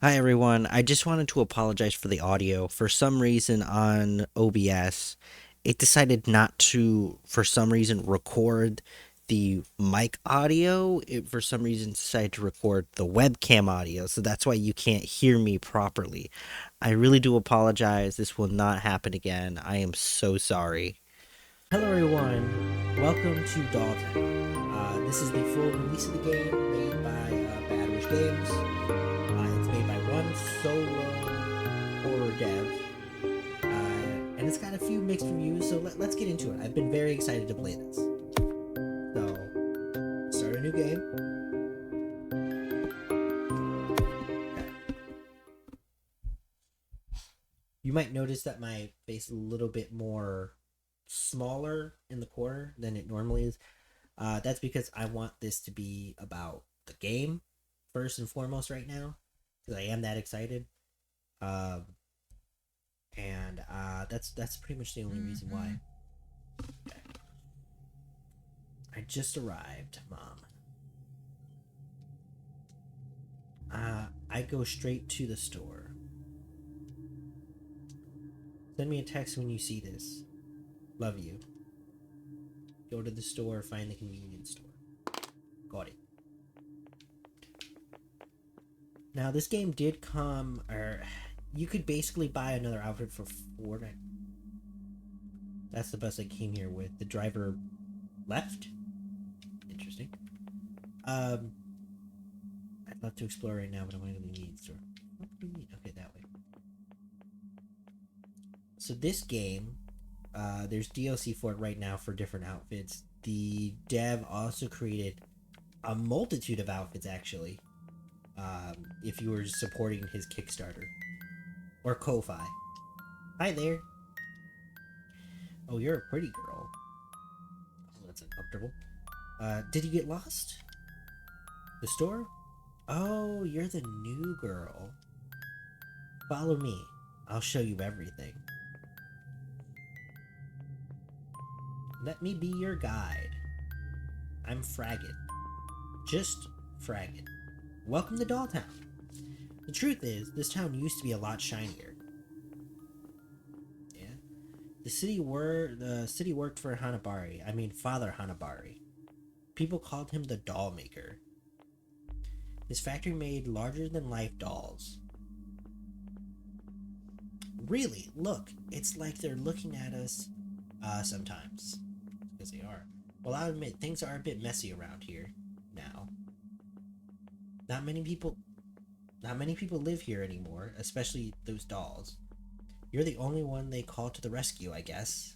Hi everyone. I just wanted to apologize for the audio. For some reason on OBS, it decided not to, for some reason, record the mic audio. It, for some reason, decided to record the webcam audio. So that's why you can't hear me properly. I really do apologize. This will not happen again. I am so sorry. Hello everyone. Welcome to Dalton. This is the full release of the game made by Bad Witch Games. It's made by one solo horror dev, and it's got a few mixed reviews. So let's get into it. I've been very excited to play this. So start a new game. Okay. You might notice that my face is a little bit more smaller in the corner than it normally is. That's because I want this to be about the game first and foremost right now, because I am that excited. Um, and that's pretty much the only reason why. Okay. I just arrived, Mom. I go straight to the store. Send me a text when you see this. Love you. Go to the store, find the convenience store. Got it. Now, this game did come, or you could basically buy another outfit for $4. That's the bus I came here with. The driver left? Interesting. I'd love to explore right now, but I want to go to the convenience store. Okay, that way. So this game, there's DLC for it right now for different outfits. The dev also created a multitude of outfits, actually, if you were supporting his Kickstarter or Ko-Fi. Hi there. Oh, you're a pretty girl. Oh, that's uncomfortable. Did you get lost? The store? Oh, you're the new girl. Follow me. I'll show you everything. Let me be your guide. I'm Fraggit. Just Fraggit. Welcome to Dolltown. The truth is, this town used to be a lot shinier. Yeah. The city worked for Hanabari. I mean, Father Hanabari. People called him the doll maker. His factory made larger-than-life dolls. Really, look, it's like they're looking at us sometimes. Because they are. Well, I'll admit, things are a bit messy around here now. Not many people live here anymore, especially those dolls. You're the only one they call to the rescue, I guess.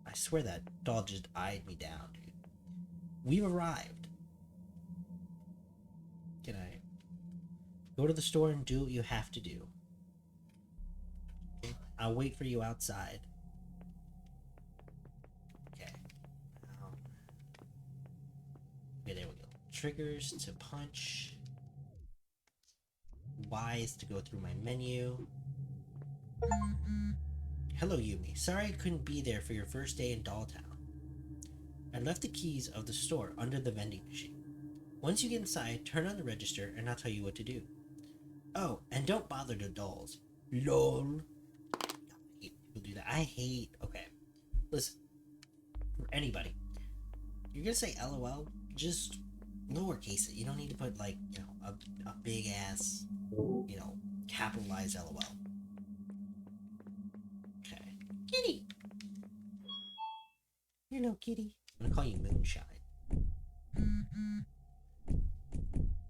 I swear that doll just eyed me down, dude. We've arrived. Can I go to the store and do what you have to do? Okay. I'll wait for you outside. Okay. Okay, there we go. Triggers to punch. Y is to go through my menu. Hello, Yumi. Sorry I couldn't be there for your first day in Dolltown. I left the keys of the store under the vending machine. Once you get inside, turn on the register and I'll tell you what to do. Oh, and don't bother the dolls. LOL. I hate people do that. I hate... Okay. Listen. For anybody. You're gonna say LOL, just lowercase it. You don't need to put, like, you know, a big ass, you know, capitalized LOL. Okay. Kitty! Hello, kitty. I'm gonna call you Moonshine.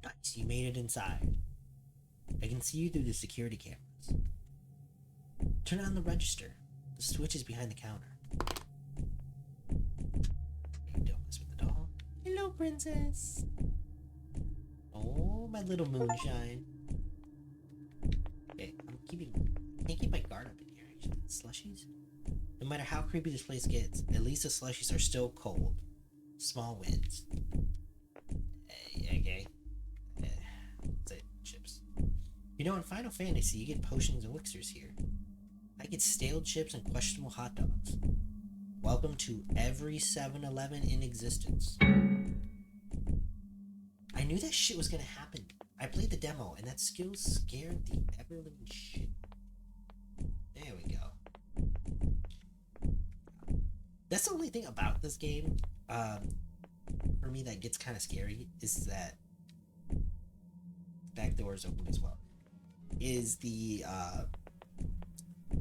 Nice, you made it inside. I can see you through the security cameras. Turn on the register. The switch is behind the counter. Okay, don't mess with the doll. Hello, princess. Oh, my little Moonshine. Okay, I can't keep my guard up in here. Slushies? No matter how creepy this place gets, at least the slushies are still cold. Small wins. Okay. That's it. Chips. You know, in Final Fantasy, you get potions and elixirs here. I get stale chips and questionable hot dogs. Welcome to every 7-Eleven in existence. I knew that shit was gonna happen. I played the demo, and that skill scared the ever-living shit. There we go. That's the only thing about this game, for me, that gets kind of scary, is that back door is open as well. Is the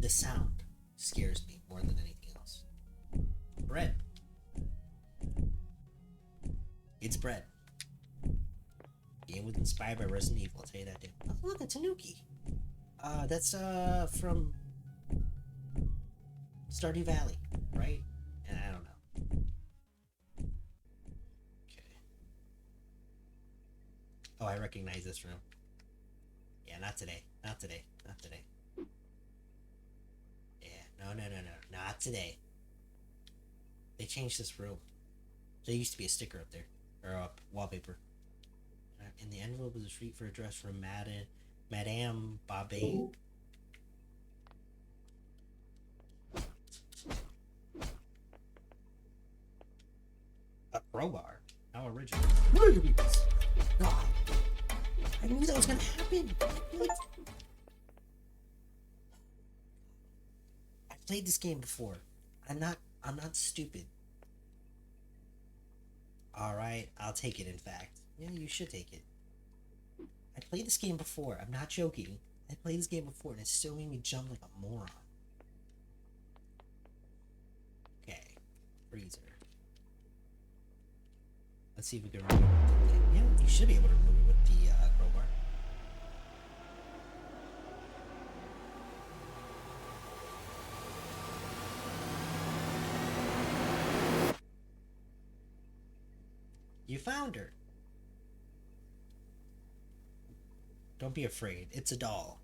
sound scares me more than anything else. Bread. It's bread. Game was inspired by Resident Evil, I'll tell you that, dude. Oh, look, a Tanuki. That's from Stardew Valley, right? And I don't know. Okay. Oh, I recognize this room. Yeah, not today. Not today. Not today. Yeah, no. Not today. They changed this room. There used to be a sticker up there. Or a wallpaper. And the envelope was a treat for a dress from Madame Babet. A crowbar? How original. God. I knew that was gonna happen. I've played this game before. I'm not stupid. Alright, I'll take it, in fact. Yeah, you should take it. I played this game before. I'm not joking. I played this game before and it still made me jump like a moron. Okay. Freezer. Let's see if we can remove it. Okay. Yeah, you should be able to remove it with the crowbar. You found her. Don't be afraid. It's a doll.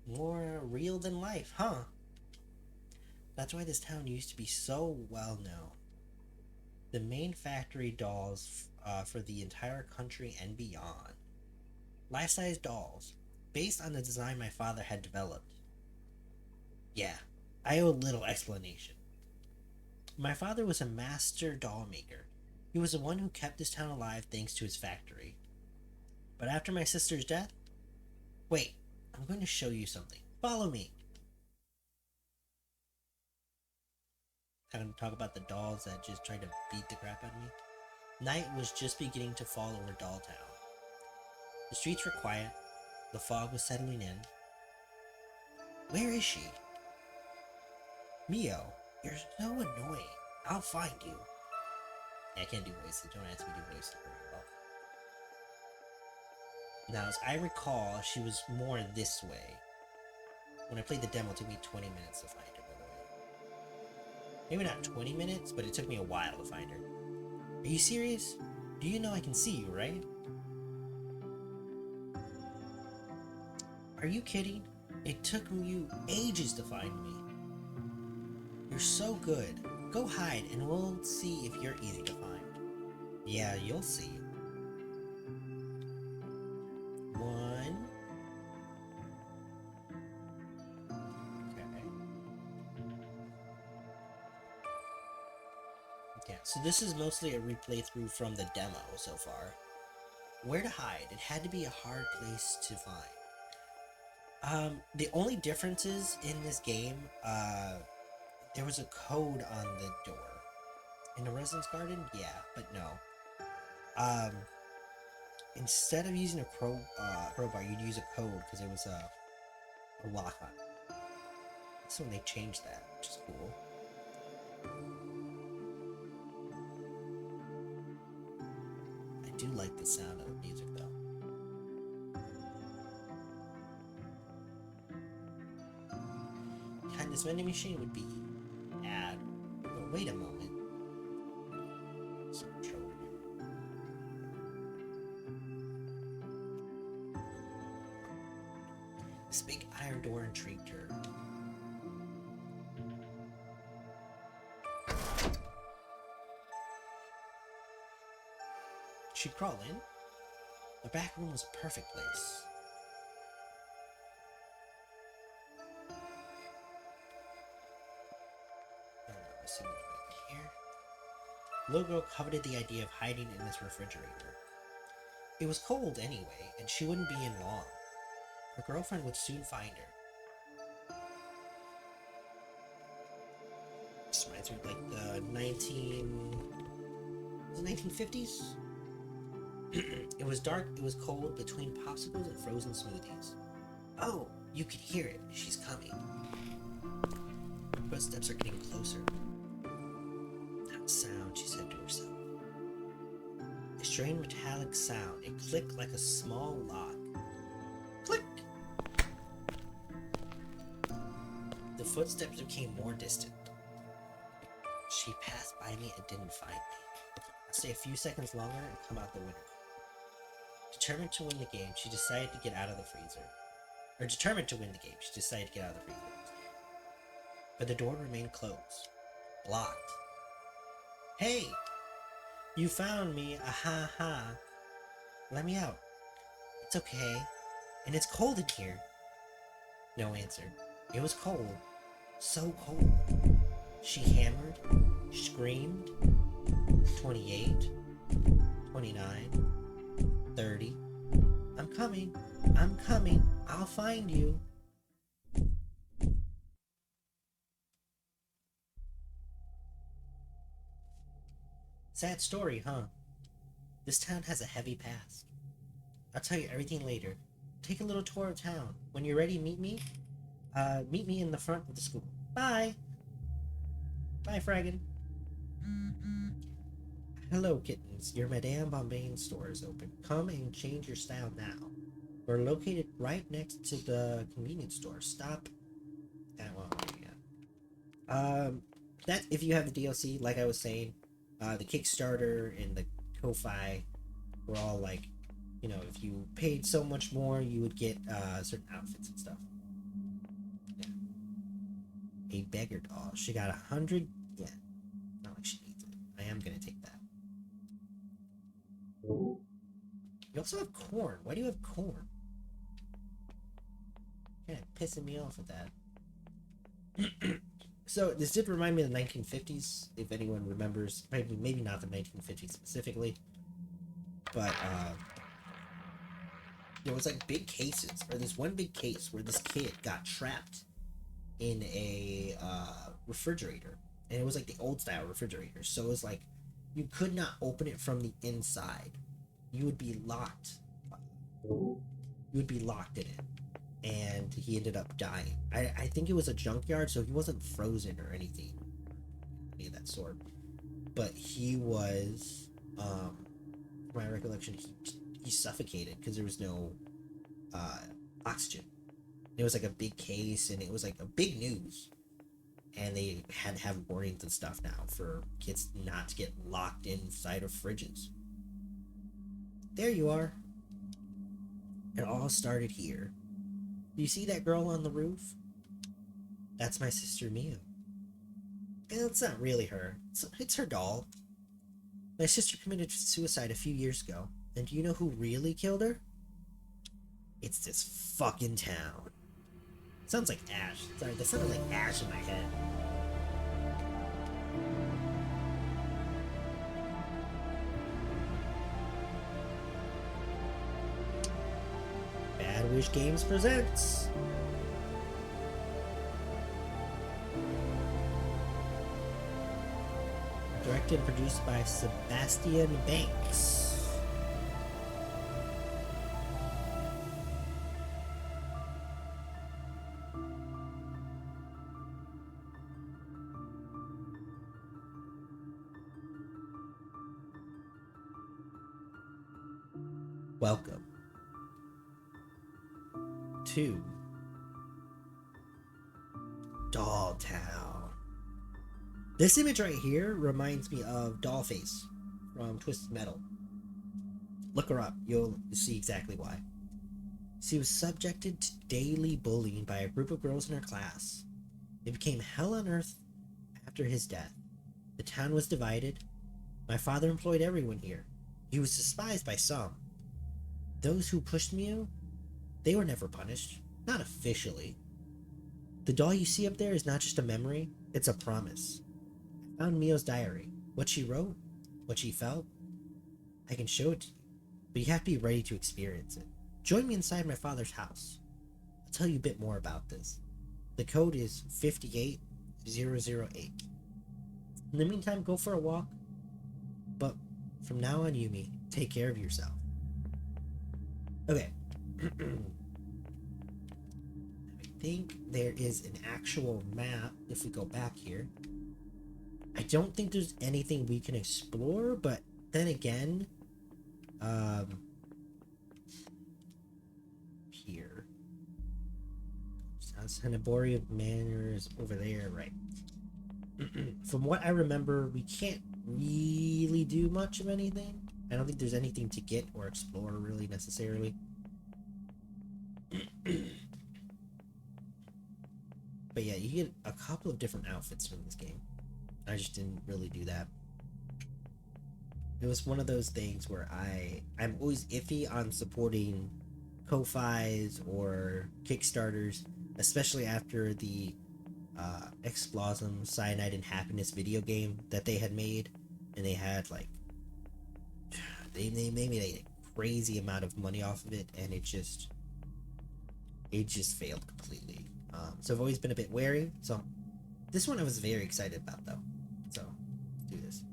More real than life, huh? That's why this town used to be so well known. The main factory dolls for the entire country and beyond. Life-size dolls, based on the design my father had developed. Yeah, I owe little explanation. My father was a master doll maker. He was the one who kept this town alive thanks to his factory. But after my sister's death... Wait, I'm going to show you something. Follow me. I'm going to talk about the dolls that just tried to beat the crap out of me. Night was just beginning to fall over Doll Town. The streets were quiet. The fog was settling in. Where is she? Mio, you're so annoying. I'll find you. Yeah, I can't do voices. Don't ask me to do voices very well. Now, as I recall, she was more this way. When I played the demo, it took me 20 minutes to find her, by the way. Maybe not 20 minutes, but it took me a while to find her. Are you serious? Do you know I can see you, right? Are you kidding? It took you ages to find me. You're so good. Go hide and we'll see if you're easy to find. Yeah, you'll see. 1. Okay. Yeah, so this is mostly a replay through from the demo so far. Where to hide? It had to be a hard place to find. The only differences in this game, there was a code on the door. In the Residence Garden? Yeah, but no. Instead of using a crowbar, you'd use a code because it was a lock on it. So when they changed that, which is cool. I do like the sound of the music though. Behind this vending machine would be ad. But wait a moment. Some trouble here. This big iron door intrigued her. She'd crawl in. The back room was a perfect place. I don't know, assuming I'm here. The little girl coveted the idea of hiding in this refrigerator. It was cold anyway, and she wouldn't be in long. Her girlfriend would soon find her. This reminds me of like the 1950s? It was dark, it was cold, between popsicles and frozen smoothies. Oh, you could hear it. She's coming. Her footsteps are getting closer. That sound, she said to herself. A strange metallic sound. It clicked like a small lock. Click! The footsteps became more distant. She passed by me and didn't find me. I'll stay a few seconds longer and come out the window. Determined to win the game, she decided to get out of the freezer. But the door remained closed. Locked. Hey! You found me, aha ha. Let me out. It's okay. And it's cold in here. No answer. It was cold. So cold. She hammered, screamed. 28, 29, 30. I'm coming. I'll find you. Sad story, huh? This town has a heavy past. I'll tell you everything later. Take a little tour of town. When you're ready, meet me. Meet me in the front of the school. Bye. Bye, Fraggin. Hello, kittens. Your Madame Bombane's store is open. Come and change your style now. We're located right next to the convenience store. Stop. That if you have the DLC, like I was saying, the Kickstarter and the Ko-Fi were all like, you know, if you paid so much more, you would get certain outfits and stuff. Yeah. A beggar doll. She got 100 yen. Not like she needs it. I am gonna take that. You also have corn. Why do you have corn? Kind of pissing me off with that. So this did remind me of the 1950s, if anyone remembers. Maybe not the 1950s specifically, but there was like big cases, or this one big case where this kid got trapped in a refrigerator, and it was like the old style refrigerator. So it was like you could not open it from the inside. You would be locked. You would be locked in it. And he ended up dying. I think it was a junkyard, so he wasn't frozen or anything. Any of that sort. But he was, from my recollection, he suffocated because there was no oxygen. It was like a big case, and it was like a big news. And they had to have warnings and stuff now for kids not to get locked inside of fridges. There you are. It all started here. Do you see that girl on the roof? That's my sister Mio. And it's not really her. It's her doll. My sister committed suicide a few years ago. And do you know who really killed her? It's this fucking town. Sounds like Ash. Sorry, that sounded like Ash in my head. Bad Wish Games presents. Directed and produced by Sebastian Banks. Welcome to Doll Town. This image right here reminds me of Dollface from Twisted Metal. Look her up, you'll see exactly why. She was subjected to daily bullying by a group of girls in her class. It became hell on earth after his death. The town was divided. My father employed everyone here. He was despised by some. Those who pushed Mio, they were never punished. Not officially. The doll you see up there is not just a memory, it's a promise. I found Mio's diary. What she wrote? what she felt, I can show it to you, but you have to be ready to experience it. Join me inside my father's house. I'll tell you a bit more about this. The code is 58008. In the meantime, go for a walk. But from now on, Yumi, take care of yourself. Okay. I think there is an actual map if we go back here. I don't think there's anything we can explore, but then again, here. Sanaboria Manor is over there, right? From what I remember, we can't really do much of anything. I don't think there's anything to get or explore really necessarily. But yeah, you get a couple of different outfits from this game. I just didn't really do that. It was one of those things where I'm always iffy on supporting Ko-Fis or Kickstarters, especially after the Explosm Cyanide and Happiness video game that they had made, and they had like they made a crazy amount of money off of it, and it just failed completely. So I've always been a bit wary. So this one I was very excited about though. So let's do this.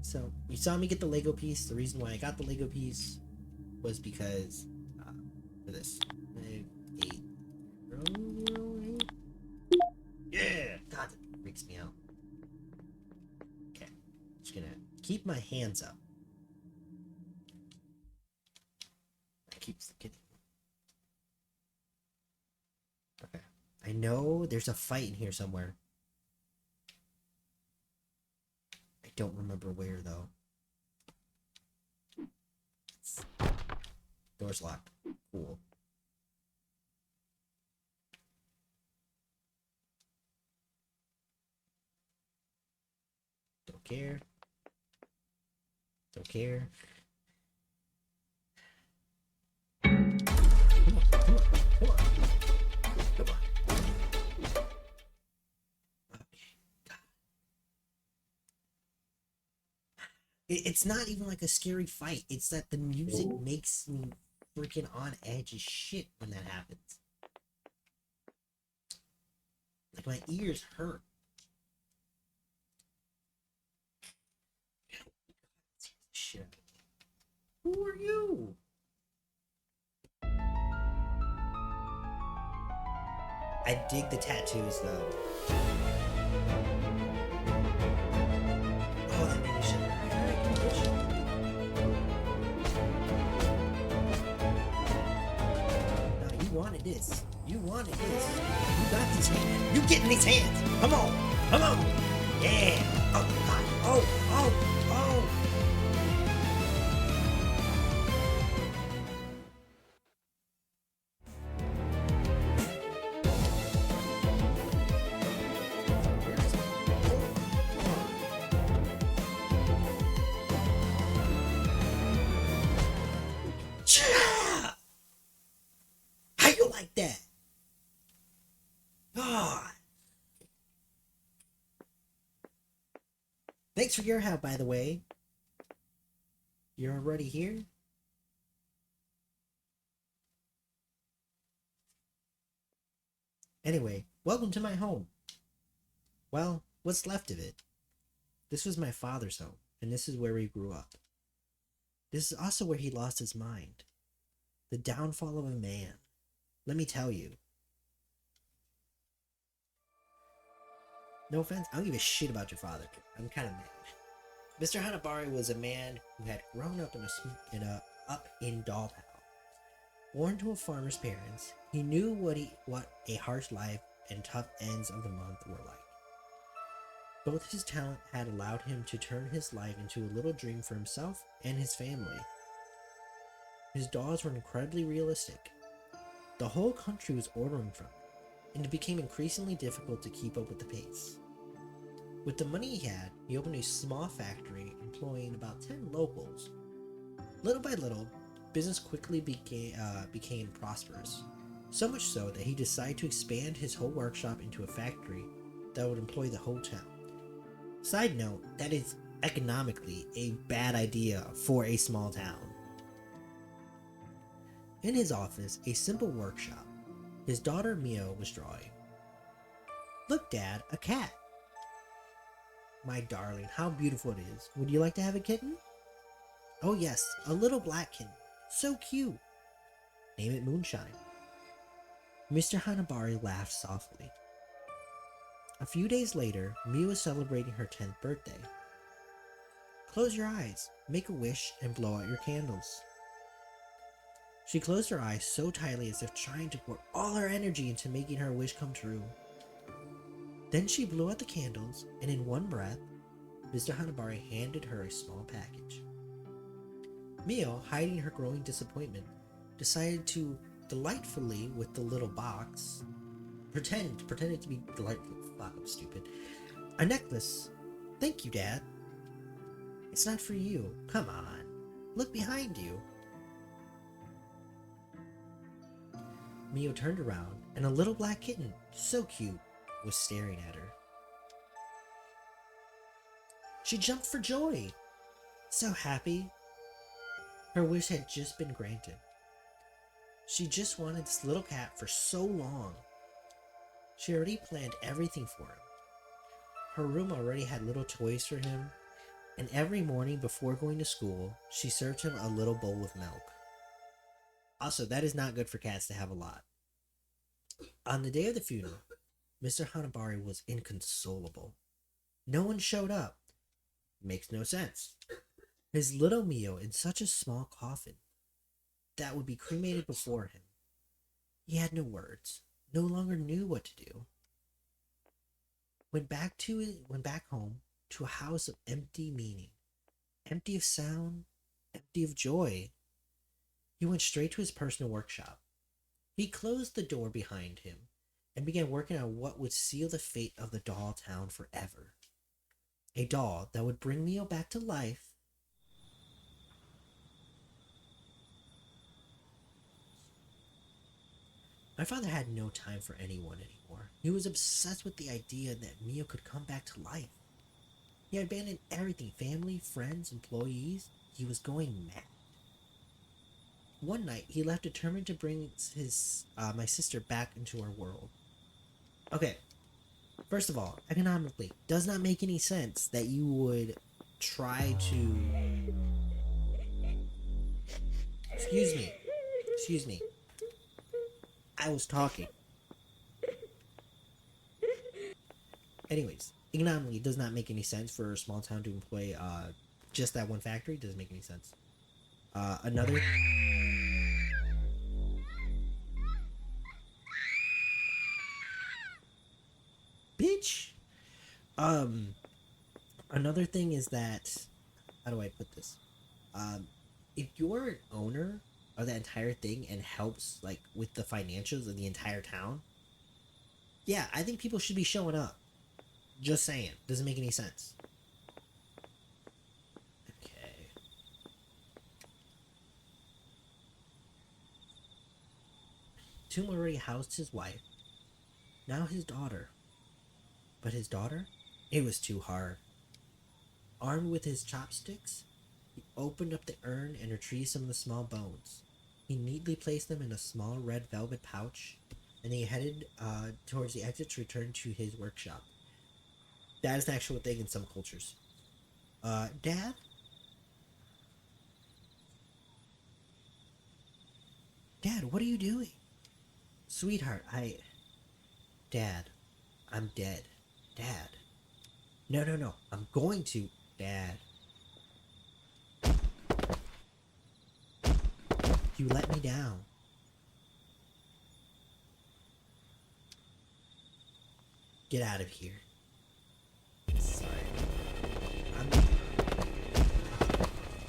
So you saw me get the Lego piece. The reason why I got the Lego piece was because for this. Yeah! God, that freaks me out. Okay. Just gonna keep my hands up. I keep forgetting. Okay. I know there's a fight in here somewhere. I don't remember where though. Door's locked. Cool. Don't care. Don't care. Come on, come on, come on. Come on. It's not even like a scary fight. It's that the music makes me freaking on edge as shit when that happens. Like my ears hurt. Shit. Who are you? I dig the tattoos though. Oh, that made me shit. No, you wanted this. You wanted this. You got these hands. You getting these hands. Come on. Come on. Yeah. Oh, God. Oh, oh, oh. How you like that? God. Thanks for your help, by the way. You're already here? Anyway, welcome to my home. Well, what's left of it? This was my father's home, and this is where he grew up. This is also where he lost his mind. The downfall of a man. Let me tell you. No offense, I don't give a shit about your father. I'm kind of mad. Mr. Hanabari was a man who had grown up in Dolltown. Born to a farmer's parents, he knew what a harsh life and tough ends of the month were like. Both his talent had allowed him to turn his life into a little dream for himself and his family. His dolls were incredibly realistic. The whole country was ordering from him, and it became increasingly difficult to keep up with the pace. With the money he had, he opened a small factory employing about 10 locals. Little by little, business quickly became prosperous, so much so that he decided to expand his whole workshop into a factory that would employ the whole town. Side note, that is economically a bad idea for a small town. In his office, a simple workshop, his daughter Mio was drawing. "Look, Dad, a cat." "My darling, how beautiful it is. Would you like to have a kitten?" "Oh yes, a little black kitten. So cute." "Name it Moonshine." Mr. Hanabari laughed softly. A few days later, Mio was celebrating her 10th birthday. "Close your eyes, make a wish, and blow out your candles." She closed her eyes so tightly as if trying to pour all her energy into making her wish come true. Then she blew out the candles, and in one breath, Mr. Hanabari handed her a small package. Mio, hiding her growing disappointment, decided to delightfully with the little box. Pretended to be delightful. Fuck, I'm stupid. "A necklace. Thank you, Dad." "It's not for you. Come on. Look behind you." Mio turned around, and a little black kitten, so cute, was staring at her. She jumped for joy, so happy. Her wish had just been granted. She just wanted this little cat for so long. She already planned everything for him. Her room already had little toys for him, and every morning before going to school, she served him a little bowl of milk. Also, that is not good for cats to have a lot. On the day of the funeral, Mr. Hanabari was inconsolable. No one showed up. Makes no sense. His little Mio in such a small coffin that would be cremated before him. He had no words, no longer knew what to do. Went back home to a house of empty meaning, empty of sound, empty of joy. He went straight to his personal workshop. He closed the door behind him and began working on what would seal the fate of the doll town forever. A doll that would bring Mio back to life. My father had no time for anyone anymore. He was obsessed with the idea that Mio could come back to life. He had abandoned everything, family, friends, employees. He was going mad. One night, he left determined to bring my sister back into our world. Okay, first of all, economically, does not make any sense that you would try to... Excuse me. I was talking. Anyways, economically, it does not make any sense for a small town to employ just that one factory. It doesn't make any sense. Another... Bitch! Another thing is that... How do I put this? If you're an owner of that entire thing and helps, like, with the financials of the entire town, yeah, I think people should be showing up. Just saying. Doesn't make any sense. Okay. Toom already housed his wife. Now his daughter. But his daughter? It was too hard. Armed with his chopsticks, he opened up the urn and retrieved some of the small bones. He neatly placed them in a small red velvet pouch, and he headed towards the exit to return to his workshop. That is an actual thing in some cultures. Dad? Dad, what are you doing? Sweetheart, Dad, I'm dead. Dad. No. I'm going to. Dad. You let me down. Get out of here. Sorry.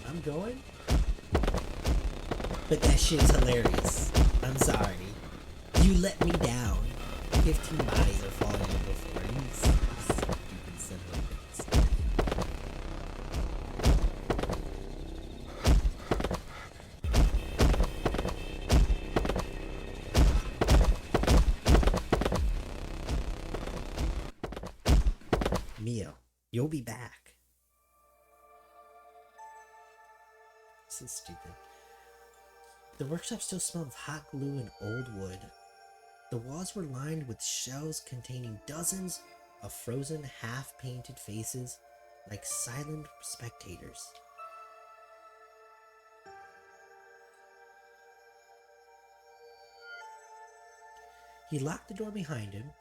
I'm going? But that shit's hilarious. I'm sorry. You let me down. 15 bodies are falling on the floor. You stupid son of a bitch. Mio, you'll be back. So stupid. The workshop still smelled of hot glue and old wood. The walls were lined with shelves containing dozens of frozen, half-painted faces like silent spectators. He locked the door behind him.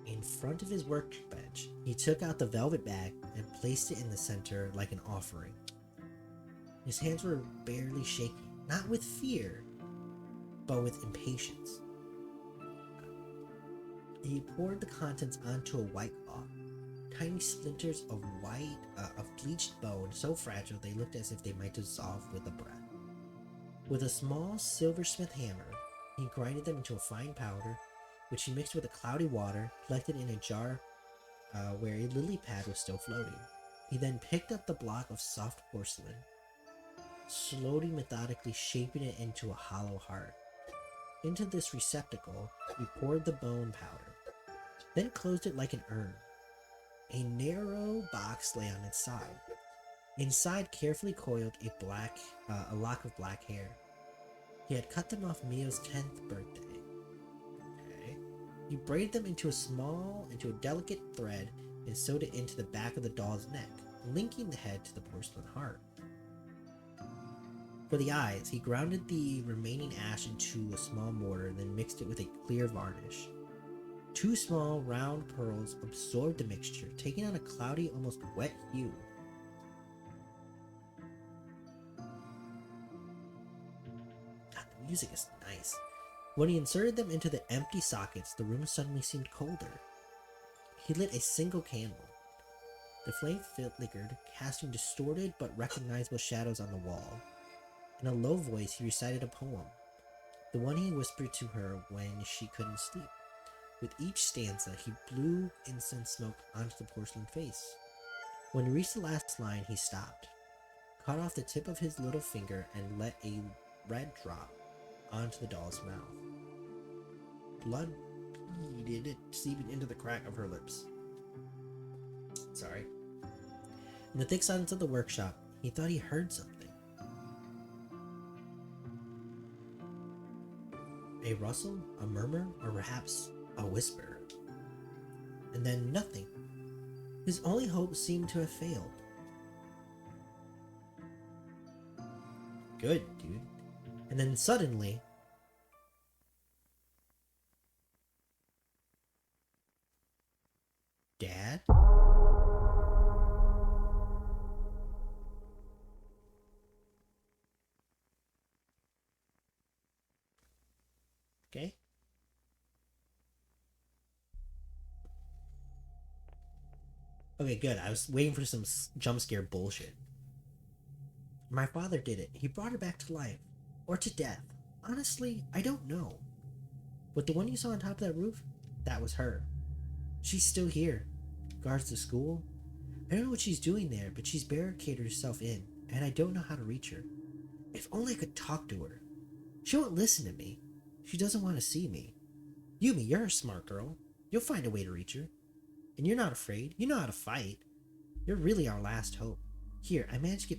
In front of his workbench, he took out the velvet bag and placed it in the center like an offering. His hands were barely shaking, not with fear, but with impatience. He poured the contents onto a white cloth. Tiny splinters of bleached bone, so fragile they looked as if they might dissolve with a breath. With a small silversmith hammer, he grinded them into a fine powder, which he mixed with a cloudy water, collected in a jar where a lily pad was still floating. He then picked up the block of soft porcelain, slowly, methodically shaping it into a hollow heart. Into this receptacle, he poured the bone powder, then closed it like an urn. A narrow box lay on its side. Inside, carefully coiled a lock of black hair. He had cut them off Mio's 10th birthday. Okay. He braided them into a delicate thread and sewed it into the back of the doll's neck, linking the head to the porcelain heart. For the eyes, he grounded the remaining ash into a small mortar, then mixed it with a clear varnish. 2 small, round pearls absorbed the mixture, taking on a cloudy, almost wet hue. God, the music is nice. When he inserted them into the empty sockets, the room suddenly seemed colder. He lit a single candle. The flame flickered, casting distorted but recognizable shadows on the wall. In a low voice, he recited a poem, the one he whispered to her when she couldn't sleep. With each stanza, he blew incense smoke onto the porcelain face. When he reached the last line, he stopped, cut off the tip of his little finger, and let a red drop onto the doll's mouth. Blood beaded, seeping into the crack of her lips. Sorry. In the thick silence of the workshop, he thought he heard something. A rustle, a murmur, or perhaps a whisper. And then nothing. His only hope seemed to have failed. Good, dude. And then suddenly, Dad? Okay. Okay, good. I was waiting for some jump scare bullshit. My father did it. He brought her back to life. Or to death. Honestly, I don't know. But the one you saw on top of that roof, that was her. She's still here. Guards the school. I don't know what she's doing there, but she's barricaded herself in, and I don't know how to reach her. If only I could talk to her. She won't listen to me. She doesn't want to see me. Yumi, you're a smart girl. You'll find a way to reach her. And you're not afraid. You know how to fight. You're really our last hope. Here, I managed to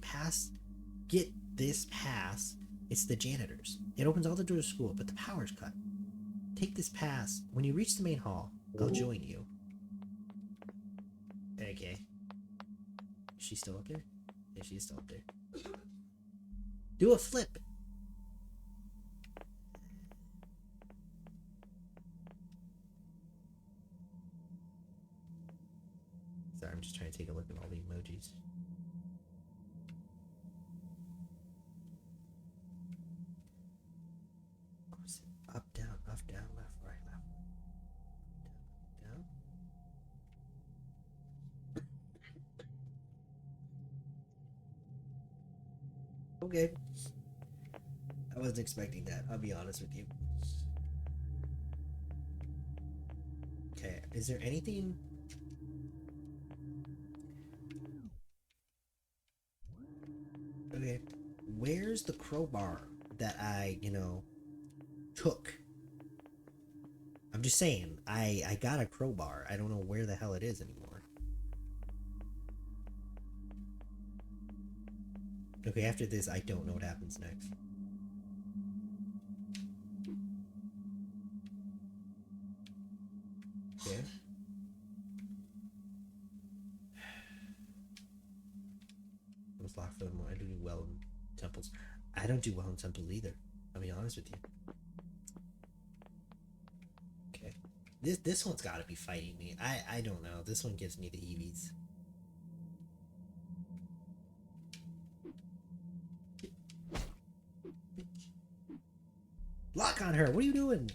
get this pass. It's the janitor's. It opens all the doors to school, but the power's cut. Take this pass. When you reach the main hall, I'll join you. Okay. Is she still up there? Yeah, she's still up there. Do a flip. Sorry, I'm just trying to take a look at all the emojis. Up, down, left, right, left. Down. Okay. I wasn't expecting that, I'll be honest with you. Okay, is there anything... Okay, where's the crowbar that I, took I'm just saying, I got a crowbar. I don't know where the hell it is anymore. Okay, after this, I don't know what happens next. Okay. I was locked for the moment. I don't do well in temples. I don't do well in temples either. I'll be honest with you. Okay. This one's got to be fighting me. I don't know. This one gives me the heebies. Lock on her. What are you doing?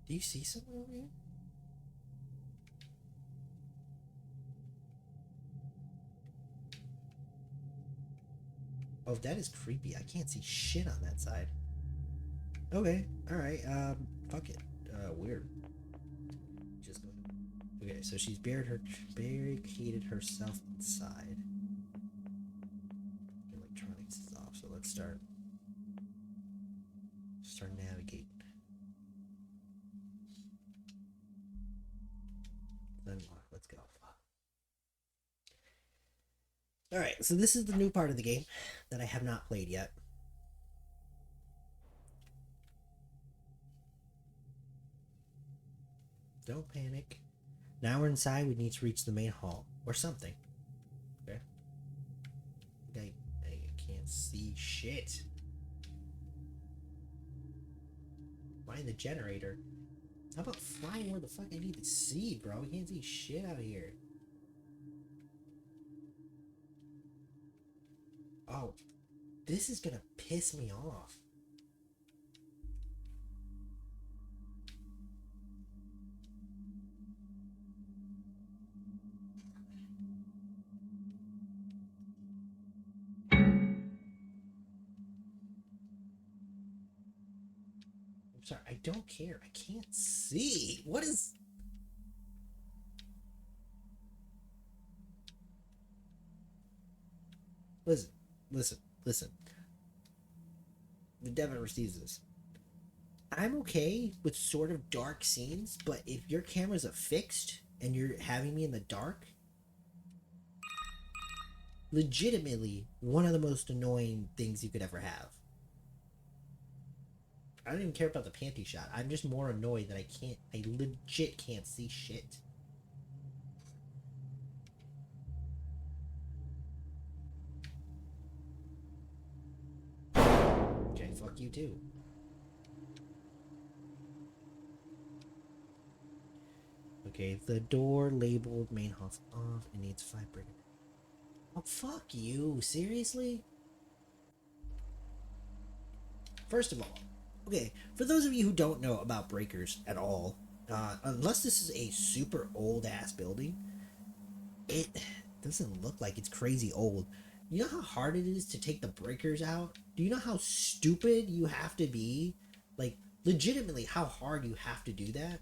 Do you see someone over here? Oh, that is creepy. I can't see shit on that side. Okay. Alright. Fuck it. Weird. Just go. Okay, so she's barricaded herself inside. Electronics is off, so let's start navigating. Unlock. Let's go. Alright, so this is the new part of the game that I have not played yet. Don't panic. Now we're inside. We need to reach the main hall. Or something. Okay. I can't see shit. Find the generator. How about flying where the fuck I need to see, bro? I can't see shit out here. Oh, this is gonna piss me off. I'm sorry, I don't care. I can't see. What is... Listen. The Devin receives this. I'm okay with sort of dark scenes, but if your camera's affixed and you're having me in the dark, legitimately one of the most annoying things you could ever have. I don't even care about the panty shot. I'm just more annoyed that I legit can't see shit. Okay, fuck you too. Okay, the door labeled main hall's off. It needs 5 breakers. Oh, fuck you. Seriously? First of all, okay, for those of you who don't know about breakers at all, unless this is a super old ass building, it doesn't look like it's crazy old. You know how hard it is to take the breakers out? Do you know how stupid you have to be? Like, legitimately, how hard you have to do that?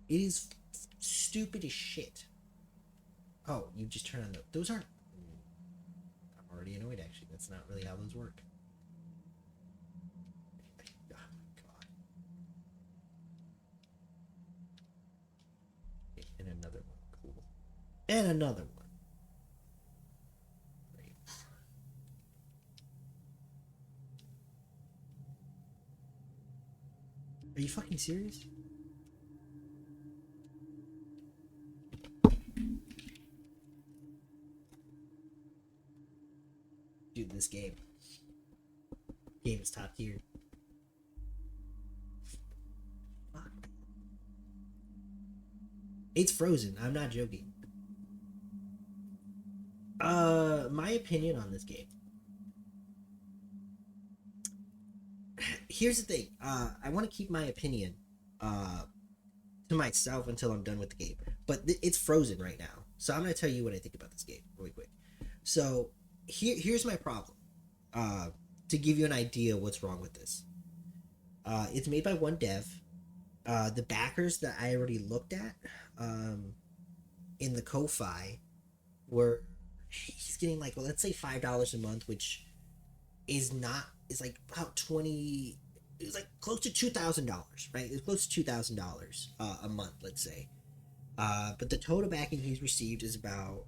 It is stupid as shit. Oh, you just turn on the... Those aren't... I'm already annoyed, actually. That's not really how those work. Oh, my God. Okay, and another one. Cool. And another one. Great. Are you fucking serious? Dude, this game is top tier. Fuck. It's frozen. I'm not joking. My opinion on this game. Here's the thing. I want to keep my opinion to myself until I'm done with the game. But it's frozen right now. So I'm going to tell you what I think about this game really quick. So here's my problem. To give you an idea of what's wrong with this. It's made by one dev. The backers that I already looked at in the Ko-Fi were... He's getting like, well, let's say $5 a month, which is like about 20... it was like close to $2,000, right? It was close to $2,000 a month, let's say. But the total backing he's received is about,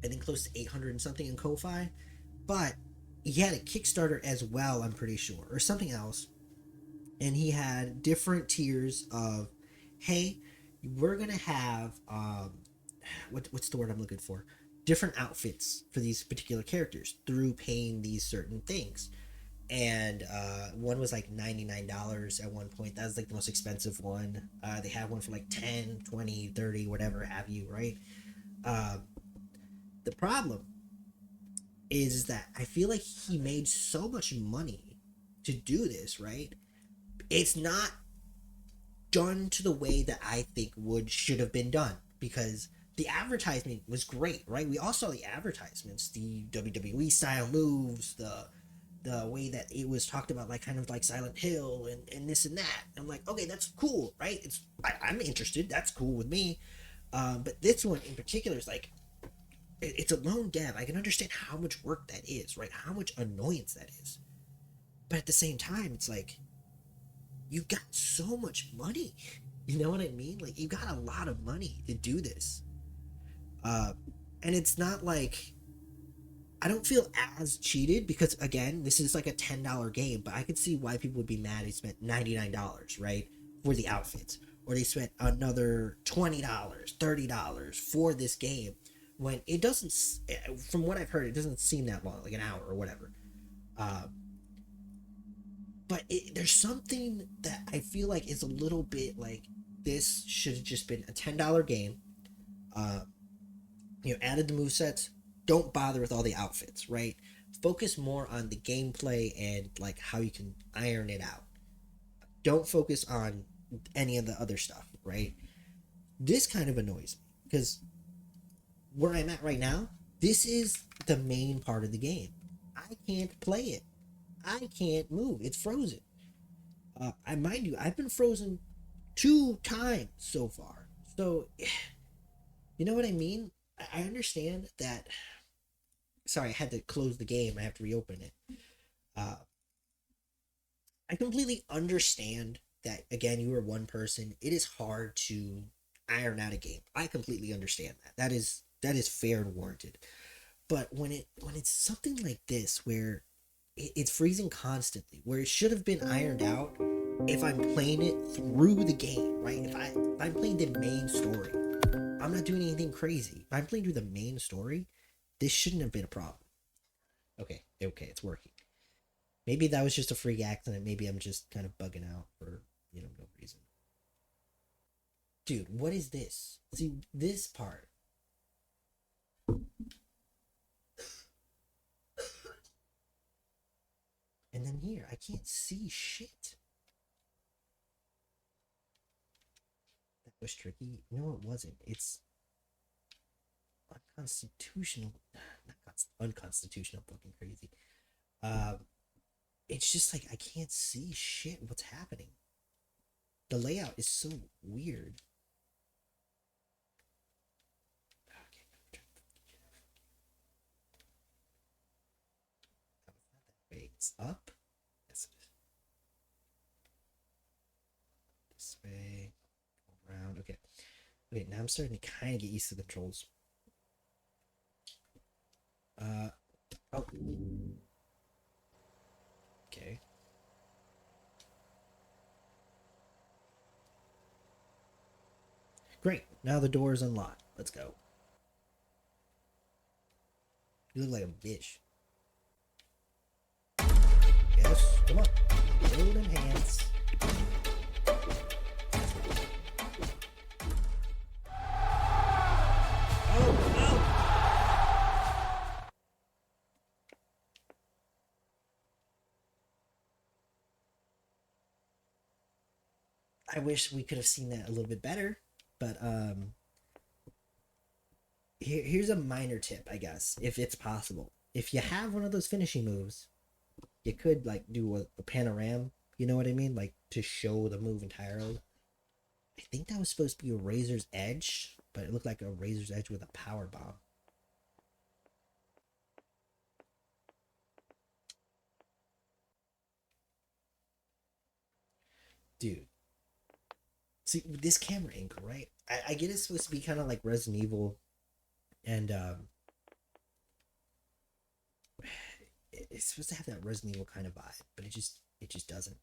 I think, close to 800 and something in Ko-fi. But he had a Kickstarter as well, I'm pretty sure, or something else. And he had different tiers of, hey, we're gonna have what's the word I'm looking for? Different outfits for these particular characters through paying these certain things. And one was like $99 at one point. That was like the most expensive one. They have one for like 10, 20, 30, whatever have you, right? Uh, the problem is that I feel like he made so much money to do this, right? It's not done to the way that I think should have been done, because the advertisement was great, right? We all saw the advertisements, the WWE style moves, the way that it was talked about, like kind of like Silent Hill and this and that. I'm like, okay, that's cool, right? I'm interested. That's cool with me. But this one in particular is like, it's a lone dev. I can understand how much work that is, right? How much annoyance that is. But at the same time, it's like, you got so much money. You know what I mean? Like, you got a lot of money to do this. Uh, and it's not like, I don't feel as cheated, because again, this is like a $10 game, but I could see why people would be mad they spent $99, right? For the outfits. Or they spent another $20, $30 for this game, when it doesn't, from what I've heard, it doesn't seem that long, like an hour or whatever. Uh, but there's something that I feel like is a little bit like, this should have just been a $10 game. Uh, added the movesets. Don't bother with all the outfits, right? Focus more on the gameplay and like how you can iron it out. Don't focus on any of the other stuff, right? This kind of annoys me, because where I'm at right now, this is the main part of the game. I can't play it. I can't move. It's frozen. I mind you, I've been frozen 2 times so far. So, you know what I mean? I understand that. Sorry, I had to close the game. I have to reopen it. Uh, I completely understand that. Again, you are one person. It is hard to iron out a game. I completely understand that. That is fair and warranted. But when it's something like this, where it's freezing constantly, where it should have been ironed out if I'm playing it through the game, right? If I'm playing the main story, I'm not doing anything crazy. If I'm playing through the main story, this shouldn't have been a problem. Okay, it's working. Maybe that was just a freak accident. Maybe I'm just kind of bugging out for, no reason. Dude, what is this? See, this part. And then here, I can't see shit. That was tricky. No, it wasn't. It's unconstitutional. Not unconstitutional, fucking crazy. It's just like I can't see shit. What's happening? The layout is so weird. Okay, not that way. It's up. Yes, it is. This way. Go around. Okay. Okay, now I'm starting to kind of get used to the controls. Oh. Okay. Great. Now the door is unlocked. Let's go. You look like a bitch. Yes. Come on. Show them hands. Oh, oh. I wish we could have seen that a little bit better, but here's a minor tip, I guess, if it's possible. If you have one of those finishing moves, you could like do a panorama. You know what I mean? Like to show the move entirely. I think that was supposed to be a Razor's Edge, but it looked like a Razor's Edge with a power bomb. Dude. See, this camera angle, right? I get it's supposed to be kind of like Resident Evil, and it's supposed to have that Resident Evil kind of vibe, but it just doesn't.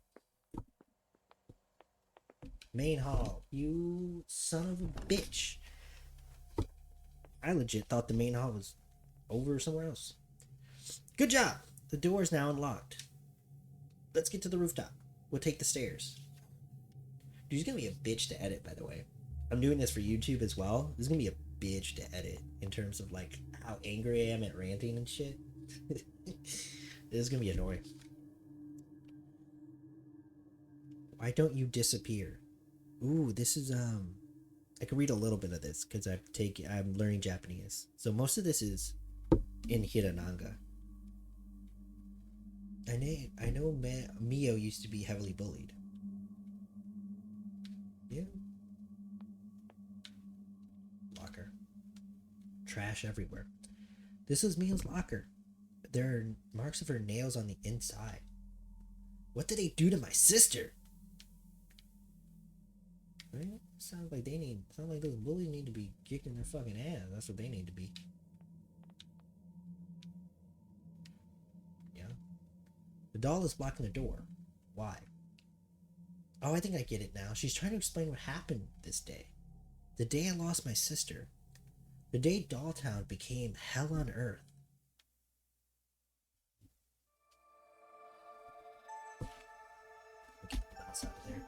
Main hall, you son of a bitch. I legit thought the main hall was over somewhere else. Good job. The door is now unlocked. Let's get to the rooftop. We'll take the stairs. Dude, he's gonna be a bitch to edit, by the way. I'm doing this for YouTube as well. This is gonna be a bitch to edit in terms of like how angry I am at ranting and shit. This is gonna be annoying. Why don't you disappear? Ooh, this is I can read a little bit of this because I'm learning Japanese. So most of this is in Hirananga. I know Mio used to be heavily bullied. Yeah. Locker. Trash everywhere. This is Mio's locker. There are marks of her nails on the inside. What did they do to my sister? Right? Sounds like those bullies need to be kicking their fucking ass. That's what they need to be. Yeah. The doll is blocking the door. Why? Oh, I think I get it now. She's trying to explain what happened this day. The day I lost my sister. The day Dolltown became hell on earth. Get the mouse out of there.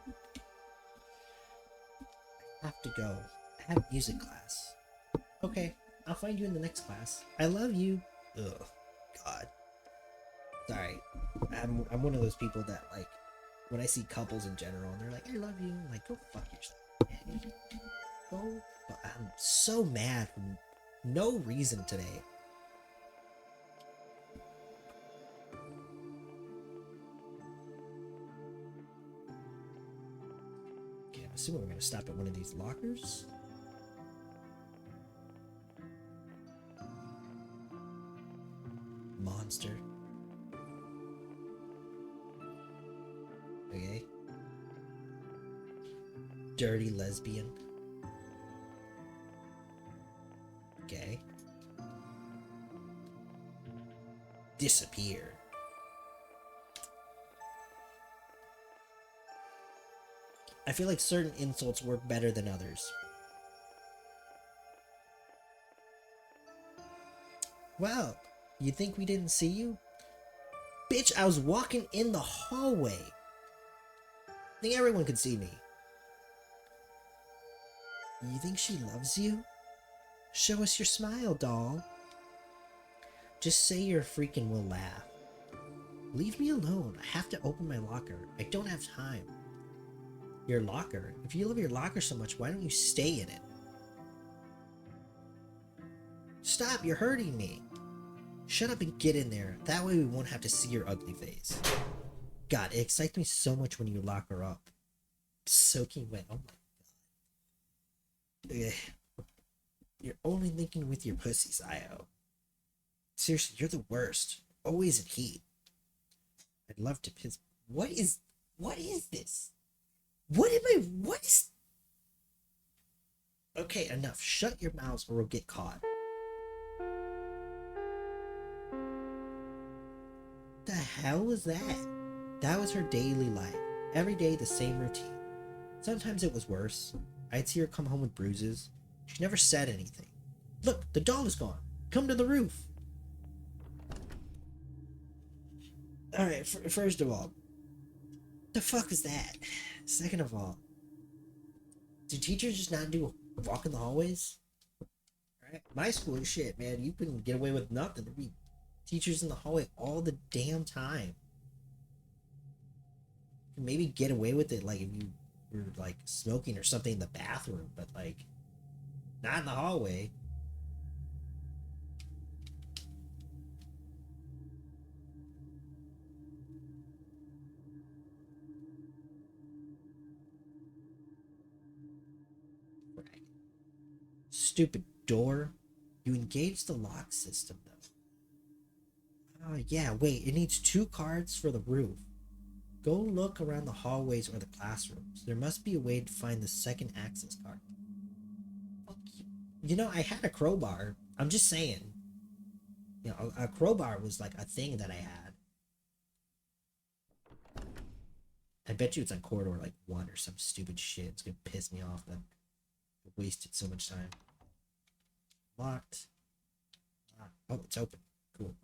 I have to go. I have music class. Okay, I'll find you in the next class. I love you. Ugh, God. Sorry. I'm one of those people that, like, when I see couples in general and they're like, I love you, I'm like, go fuck yourself. Go. But I'm so mad for no reason today. Okay, I'm assuming we're gonna stop at one of these lockers. Monster. Okay. Dirty lesbian. Okay. Disappear. I feel like certain insults work better than others. Wow, you think we didn't see you? Bitch, I was walking in the hallway. I think everyone could see me. You think she loves you? Show us your smile, doll. Just say you're a freak and we'll laugh. Leave me alone. I have to open my locker. I don't have time. Your locker? If you love your locker so much, why don't you stay in it? Stop, you're hurting me. Shut up and get in there. That way we won't have to see your ugly face. God, it excites me so much when you lock her up. Soaking wet. Oh my god. Ugh. You're only thinking with your pussies, Io. Seriously, you're the worst. Always in heat. I'd love to piss. What is this? What is... Okay, enough. Shut your mouths or we'll get caught. The hell was that? That was her daily life. Every day the same routine. Sometimes it was worse. I'd see her come home with bruises. She never said anything. Look, the doll is gone. Come to the roof. Alright, first of all, the fuck is that? Second of all, do teachers just not do a walk in the hallways? Alright, my school is shit, man. You couldn't get away with nothing. There'd be teachers in the hallway all the damn time. Maybe get away with it, like, if you were, like, smoking or something in the bathroom, but, like, not in the hallway. Right. Stupid door. You engaged the lock system, though. Oh, yeah, wait, it needs 2 cards for the roof. Go look around the hallways or the classrooms. There must be a way to find the second access card. You know, I had a crowbar. I'm just saying. You know, a crowbar was like a thing that I had. I bet you it's on corridor like 1 or some stupid shit. It's gonna piss me off that I wasted so much time. Locked. Oh, it's open. Cool.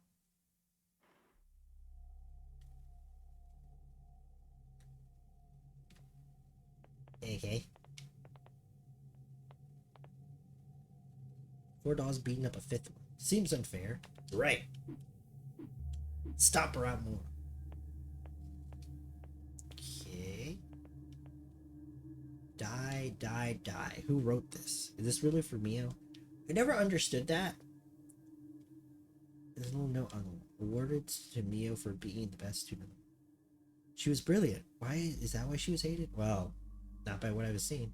Okay. 4 dolls beating up a 5th one. Seems unfair. Right. Stop her out more. Okay. Die, die, die. Who wrote this? Is this really for Mio? I never understood that. There's a little note on the awarded to Mio for being the best student. She was brilliant. Why is that why she was hated? Well, not by what I was seeing.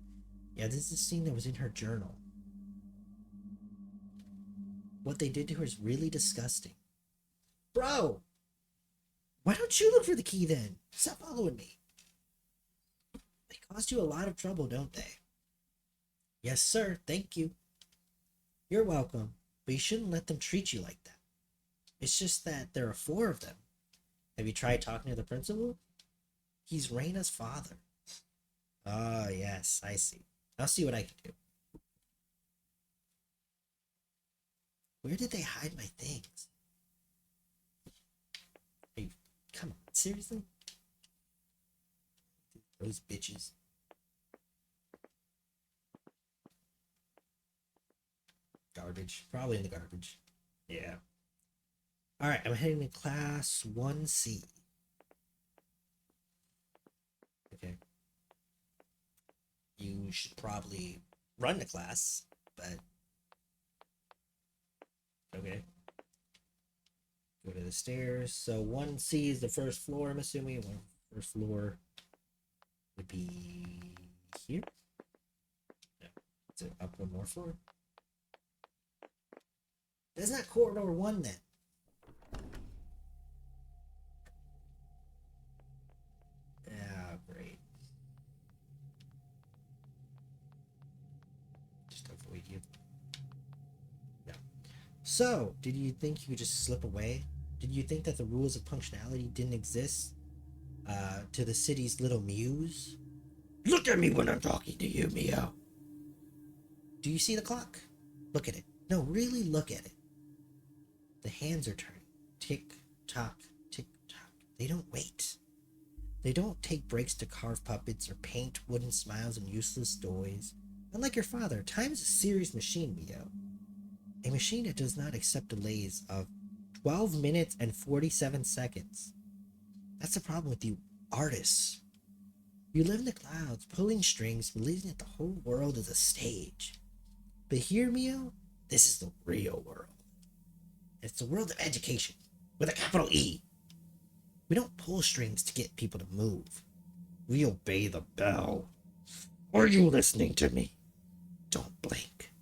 Yeah, this is a scene that was in her journal. What they did to her is really disgusting. Bro! Why don't you look for the key then? Stop following me. They caused you a lot of trouble, don't they? Yes, sir. Thank you. You're welcome. But you shouldn't let them treat you like that. It's just that there are 4 of them. Have you tried talking to the principal? He's Reina's father. Oh, yes, I see. I'll see what I can do. Where did they hide my things? Hey, come on, seriously? Those bitches. Garbage. Probably in the garbage. Yeah. Alright, I'm heading to class 1C. Okay. You should probably run the class, but okay. Go to the stairs. So 1C is the first floor, I'm assuming. First floor would be here. No. Is it up 1 more floor? That's not corridor 1 then. Ah, great. Just avoid you. No. So, did you think you could just slip away? Did you think that the rules of punctuality didn't exist to the city's little muse? Look at me when I'm talking to you, Mio. Do you see the clock? Look at it. No, really look at it. The hands are turning. Tick, tock, tick, tock. They don't wait. They don't take breaks to carve puppets or paint wooden smiles and useless toys. Unlike your father, time is a serious machine, Mio. A machine that does not accept delays of 12 minutes and 47 seconds. That's the problem with you artists. You live in the clouds, pulling strings, believing that the whole world is a stage. But here, Mio, this is the real world. It's the world of education, with a capital E. We don't pull strings to get people to move. We obey the bell. Are you listening to me? Don't blink.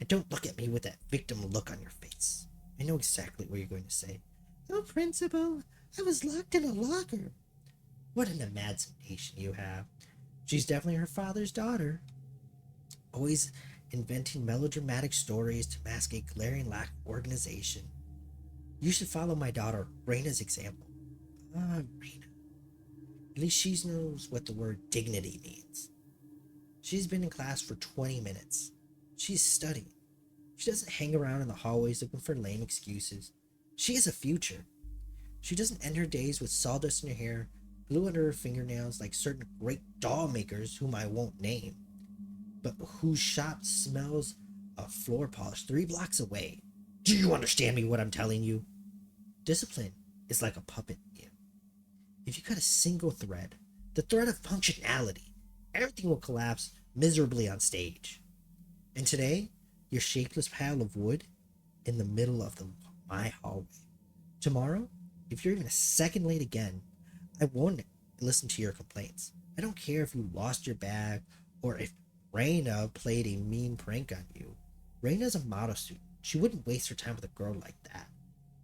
And don't look at me with that victim look on your face. I know exactly what you're going to say. Oh, Principal, I was locked in a locker. What an imagination you have. She's definitely her father's daughter. Always inventing melodramatic stories to mask a glaring lack of organization. You should follow my daughter, Reina's example. Ah, Reina. At least she knows what the word dignity means. She's been in class for 20 minutes. She's studying. She doesn't hang around in the hallways looking for lame excuses. She has a future. She doesn't end her days with sawdust in her hair, glue under her fingernails like certain great doll makers whom I won't name, but whose shop smells of floor polish 3 blocks away. Do you understand me what I'm telling you? Discipline is like a puppet. If you cut a single thread, the thread of punctuality, everything will collapse miserably on stage. And today, your shapeless pile of wood in the middle of my hallway. Tomorrow, if you're even a second late again, I won't listen to your complaints. I don't care if you lost your bag or if Reina played a mean prank on you. Reina's a model student. She wouldn't waste her time with a girl like that.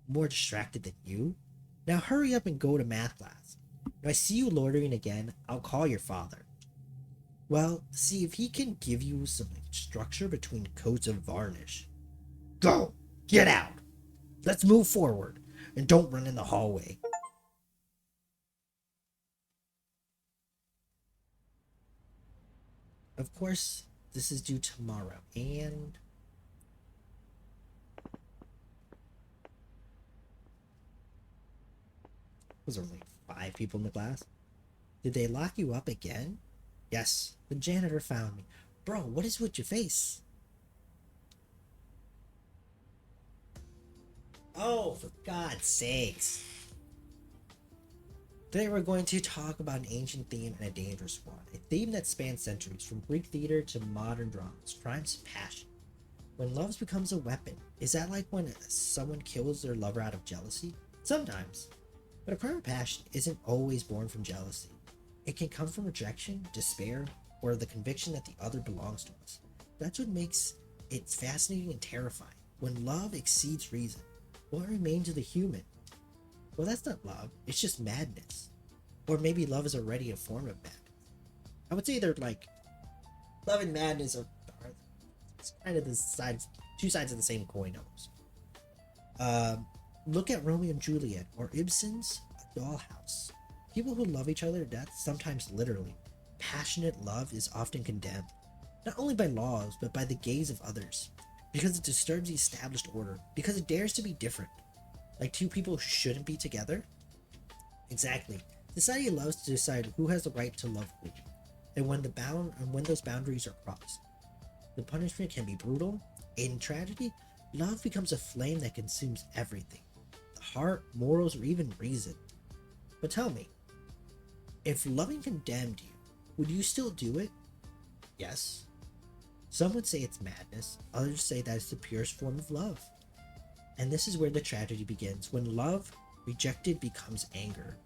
More distracted than you. Now hurry up and go to math class. If I see you loitering again, I'll call your father. Well, see if he can give you some structure between coats of varnish. Go! Get out! Let's move forward, and don't run in the hallway. Of course, this is due tomorrow, and was there only 5 people in the class? Did they lock you up again? Yes, the janitor found me. Bro, what is with your face? Oh, for God's sakes. Today we're going to talk about an ancient theme and a dangerous one. A theme that spans centuries, from Greek theater to modern dramas, crimes and passion. When love becomes a weapon, is that like when someone kills their lover out of jealousy? Sometimes. But a crime of passion isn't always born from jealousy. It can come from rejection, despair, or the conviction that the other belongs to us. That's what makes it fascinating and terrifying. When love exceeds reason, what remains of the human? Well, that's not love, it's just madness. Or maybe love is already a form of madness. I would say they're like, love and madness are it's kind of two sides of the same coin almost. Look at Romeo and Juliet or Ibsen's A Dollhouse. People who love each other to death, sometimes literally. Passionate love is often condemned, not only by laws, but by the gaze of others, because it disturbs the established order, because it dares to be different. Like two people shouldn't be together? Exactly. Society loves to decide who has the right to love who, and when those boundaries are crossed. The punishment can be brutal. In tragedy, love becomes a flame that consumes everything. The heart, morals, or even reason. But tell me, if loving condemned you, would you still do it? Yes. Some would say it's madness, others say that it's the purest form of love. And this is where the tragedy begins, when love, rejected, becomes anger.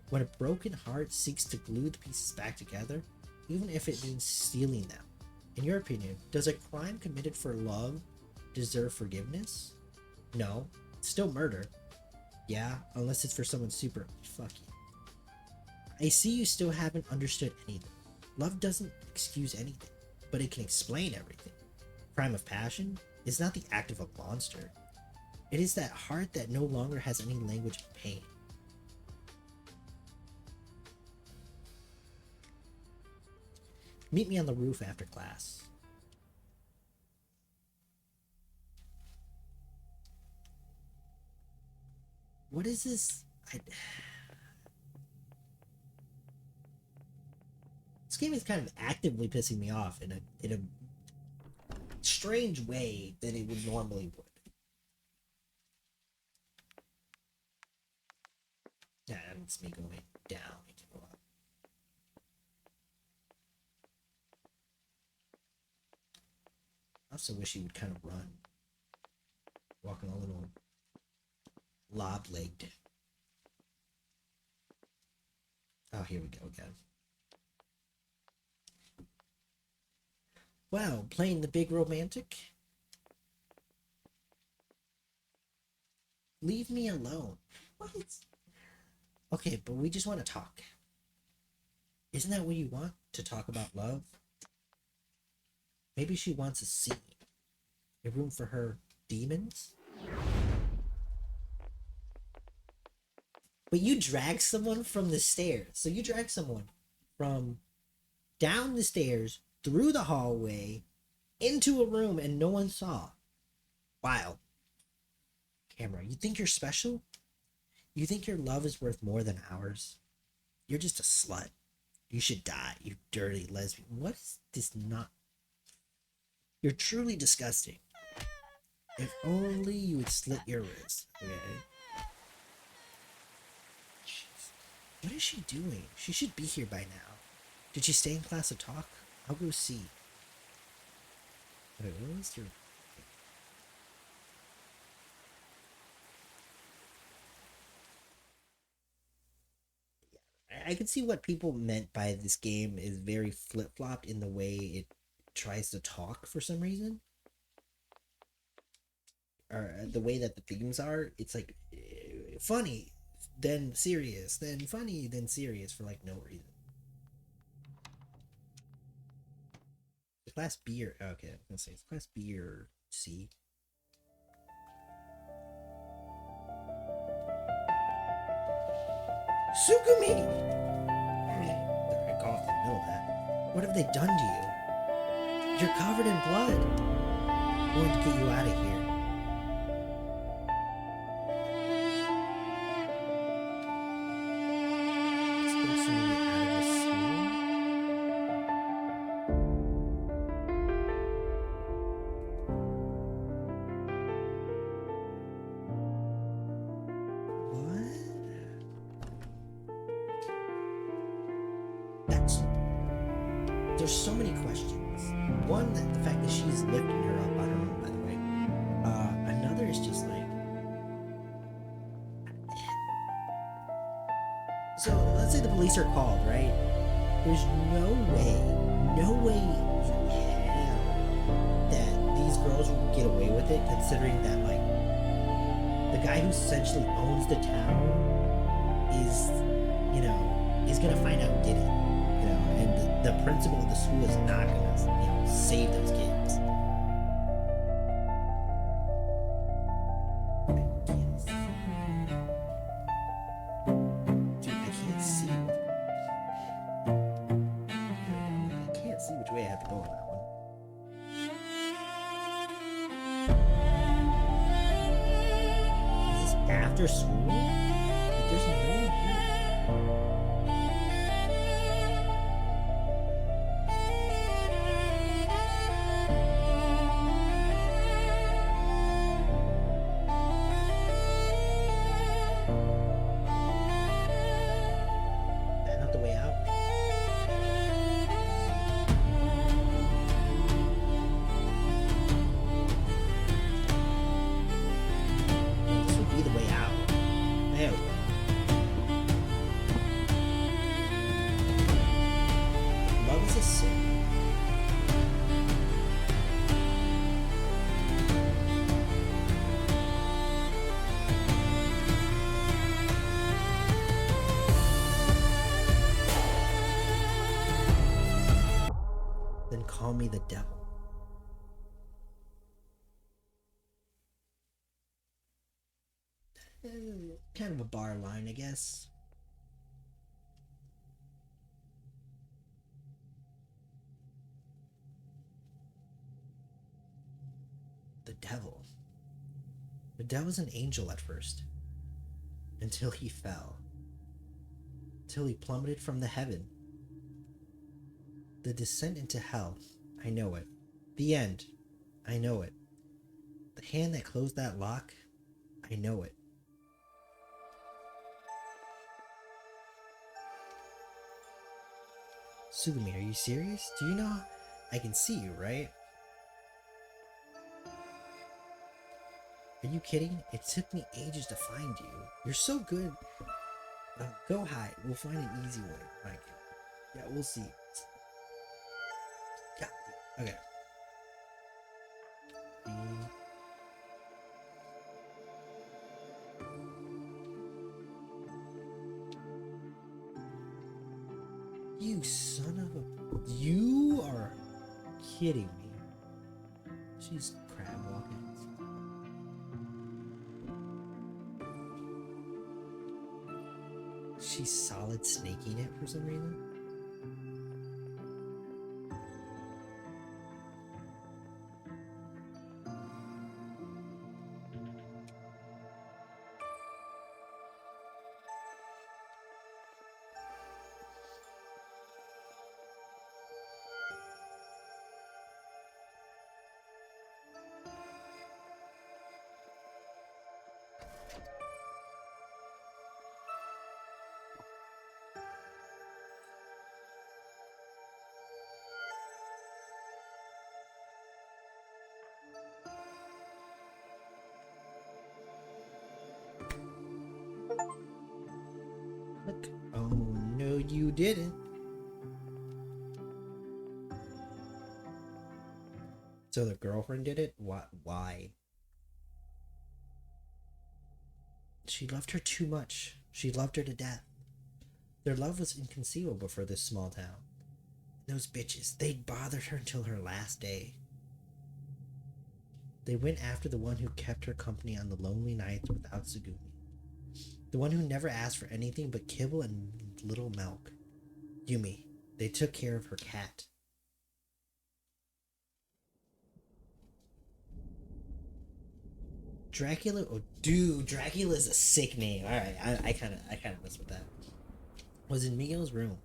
When a broken heart seeks to glue the pieces back together, even if it means stealing them. In your opinion, does a crime committed for love deserve forgiveness? No, it's still murder. Yeah, unless it's for someone super fucky. I see you still haven't understood anything. Love doesn't excuse anything, but it can explain everything. Crime of passion is not the act of a monster. It is that heart that no longer has any language of pain. Meet me on the roof after class. What is this? This game is kind of actively pissing me off in a strange way than it would normally would. Yeah, that's me going down. I also wish he would kind of run, walking a little lob-legged. Oh, here we go again. Wow, playing the big romantic? Leave me alone. What? Okay, but we just want to talk. Isn't that what you want? To talk about love? Maybe she wants a scene. A room for her demons? But you drag someone from the stairs. So you drag someone from down the stairs, through the hallway, into a room, and no one saw. Wow. Camera, you think you're special? You think your love is worth more than ours? You're just a slut. You should die, you dirty lesbian. What is this not? You're truly disgusting. If only you would slit your wrist, okay? Jeez. What is she doing? She should be here by now. Did she stay in class to talk? I'll go see. Wait, what was your... I can see what people meant by this game is very flip-flopped in the way it tries to talk for some reason. Or the way that the themes are, it's like funny, then serious, then funny, then serious for like no reason. Class B or okay, I was gonna say it's class B or C. Sugumi! I coughed in the middle of that. What have they done to you? You're covered in blood. I'm going to get you out of here. Supposed to get out of this school? That's there's so many questions. One, that the fact that she's lifting her up on her own, by the way. Another is just like, so let's say the police are called, right? There's no way in hell that these girls will get away with it, considering that like the guy who essentially owns the town is, is gonna find out who did it. And the principal of the school is not gonna, save those kids. Dude, I can't see. I can't see which way I have to go on that one. Is this after school? Like, there's no one here. That not the way out? This would be the way out. There we go. Love is a sin. Then call me the devil. Kind of a bar line, I guess. The devil. The devil's an angel at first. Until he fell. Until he plummeted from the heaven. The descent into hell. I know it. The end. I know it. The hand that closed that lock. I know it. Sugumi, are you serious? Do you know I can see you, right? Are you kidding? It took me ages to find you. You're so good. Go hide. We'll find an easy way. Like, yeah, we'll see. Yeah. Okay. You son of a... You are kidding me. She's crab walking. She's solid snaking it for some reason. Look. Oh no, you didn't. So the girlfriend did it? What? Why? She loved her too much. She loved her to death. Their love was inconceivable for this small town. Those bitches, they'd bothered her until her last day. They went after the one who kept her company on the lonely nights without Tsugumi. The one who never asked for anything but kibble and little milk. Yumi. They took care of her cat. Dracula. Oh, dude, Dracula's a sick name. All right, I kind of mess with that. Was in Mio's room.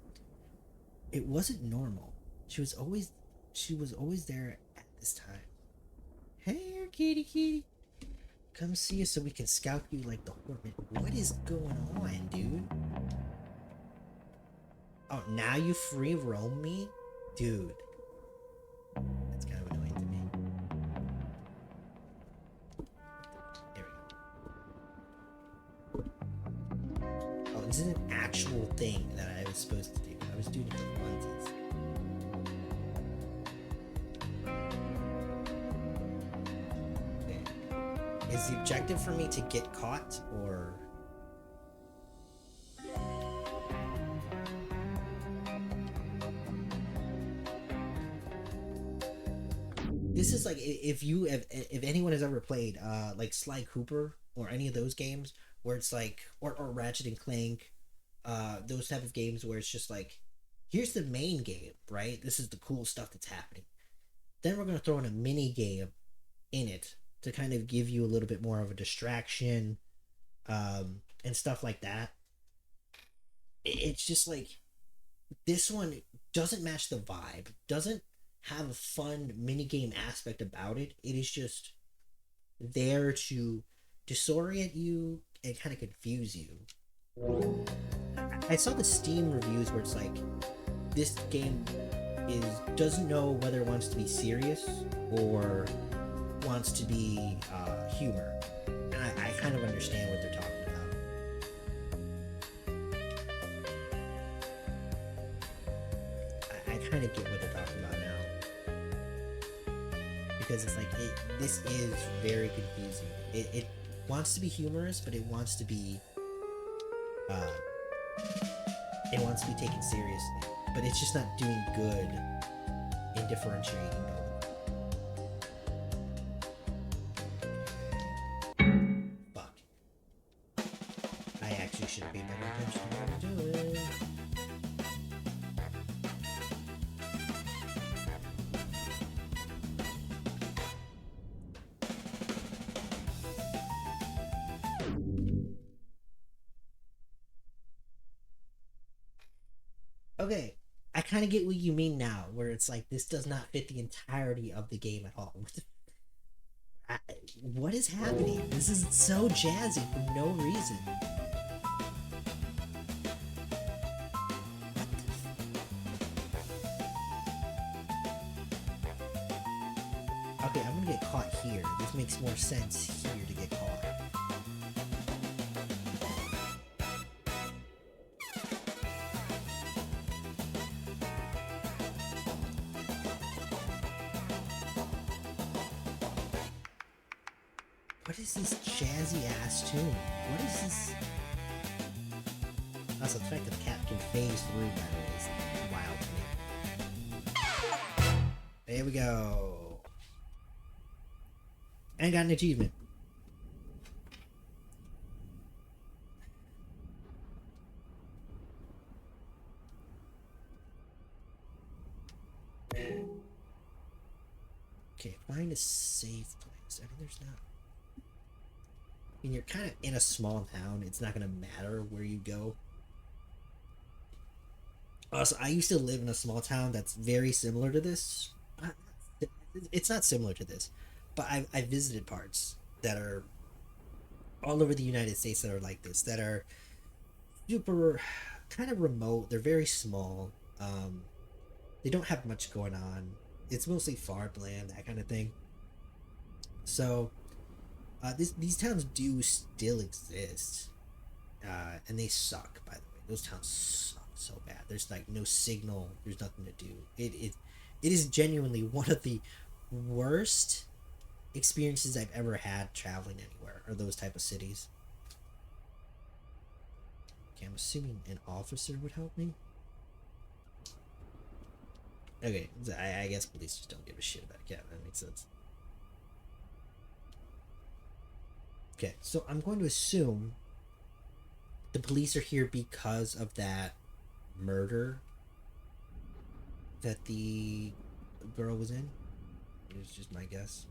It wasn't normal. She was always there at this time. Hey, kitty. Come see us so we can scout you like the Hornet. What is going on, dude? Oh, now you free roam me? Dude. That's kind of annoying to me. There we go. Oh, this is an actual thing that I was supposed to do. I was doing it for funsies. Is the objective for me to get caught, or... This is like, if anyone has ever played like Sly Cooper or any of those games where it's like, or Ratchet and Clank, those type of games where it's just like, here's the main game, right? This is the cool stuff that's happening. Then we're going to throw in a mini game in it to kind of give you a little bit more of a distraction, and stuff like that. It's just like, this one doesn't match the vibe, doesn't have a fun minigame aspect about it. It is just there to disorient you and kind of confuse you. I saw the Steam reviews where it's like, this game doesn't know whether it wants to be serious or wants to be humor, and I kind of understand what they're talking about. I kind of get what they're talking about now, because it's like, this is very confusing. It wants to be humorous, but it wants to be taken seriously, but it's just not doing good in differentiating both. Fuck. I actually should pay better attention to what I'm doing. Okay, I kind of get what you mean now, where it's like, this does not fit the entirety of the game at all. What is happening? This is so jazzy for no reason. Okay, I'm gonna get caught here. This makes more sense here to get caught. What is this jazzy ass tune? What is this? Also, the fact that the cat can phase through, by the way, is wild to me. There we go. And got an achievement. Okay, find a safe place. I mean, there's not. I mean, you're kind of in a small town. It's not going to matter where you go. Also, I used to live in a small town that's very similar to this. It's not similar to this, but I visited parts that are all over the United States that are like this, that are super kind of remote. They're very small. They don't have much going on. It's mostly farmland, that kind of thing. So, these towns do still exist, and they suck. By the way, those towns suck so bad. There's like no signal. There's nothing to do. It is genuinely one of the worst experiences I've ever had traveling anywhere, or those type of cities. Okay, I'm assuming an officer would help me. Okay, I guess police just don't give a shit about a cat. That makes sense. Okay, so I'm going to assume the police are here because of that murder that the girl was in. It's just my guess.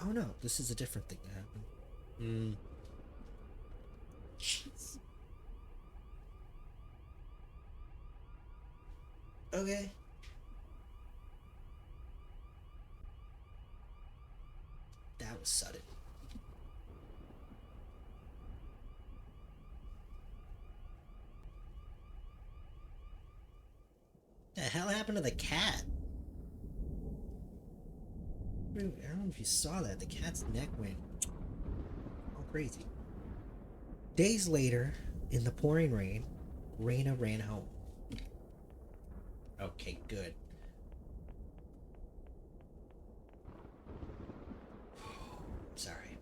Oh no, this is a different thing that happened. Jeez. Okay. That was sudden. The hell happened to the cat? I don't know if you saw that. The cat's neck went all crazy. Days later, in the pouring rain, Raina ran home. Okay, good. Sorry.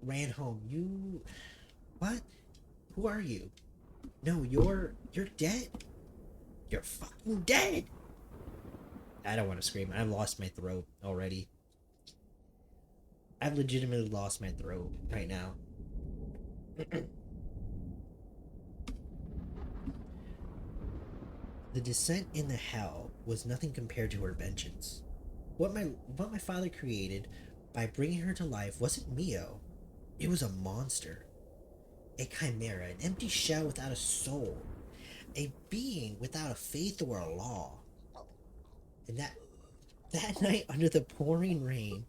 Ran home. You... What? Who are you? No, you're dead. You're fucking dead. I don't want to scream. I've lost my throat already. I've legitimately lost my throat right now. The descent into hell was nothing compared to her vengeance. What my father created by bringing her to life wasn't Mio. It was a monster. A chimera, an empty shell without a soul. A being without a faith or a law. And that night under the pouring rain,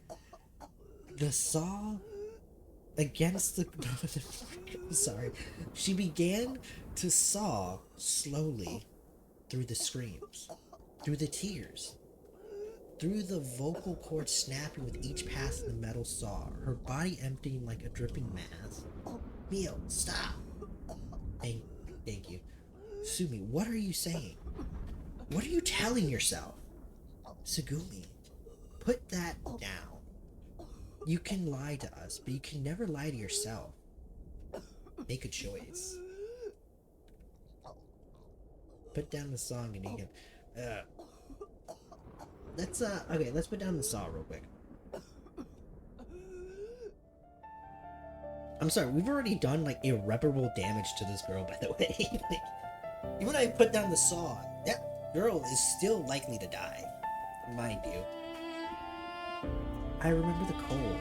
the saw against the sorry. She began to saw slowly through the screams, through the tears, through the vocal cords snapping with each pass of the metal saw, her body emptying like a dripping mass. Mio, stop! Thank you. Sumi, what are you saying? What are you telling yourself? Tsugumi, put that down. You can lie to us, but you can never lie to yourself. Make a choice. Put down the song and you can... let's put down the saw real quick. I'm sorry, we've already done, like, irreparable damage to this girl, by the way. Like, even when I put down the saw, that girl is still likely to die. Mind you. I remember the cold.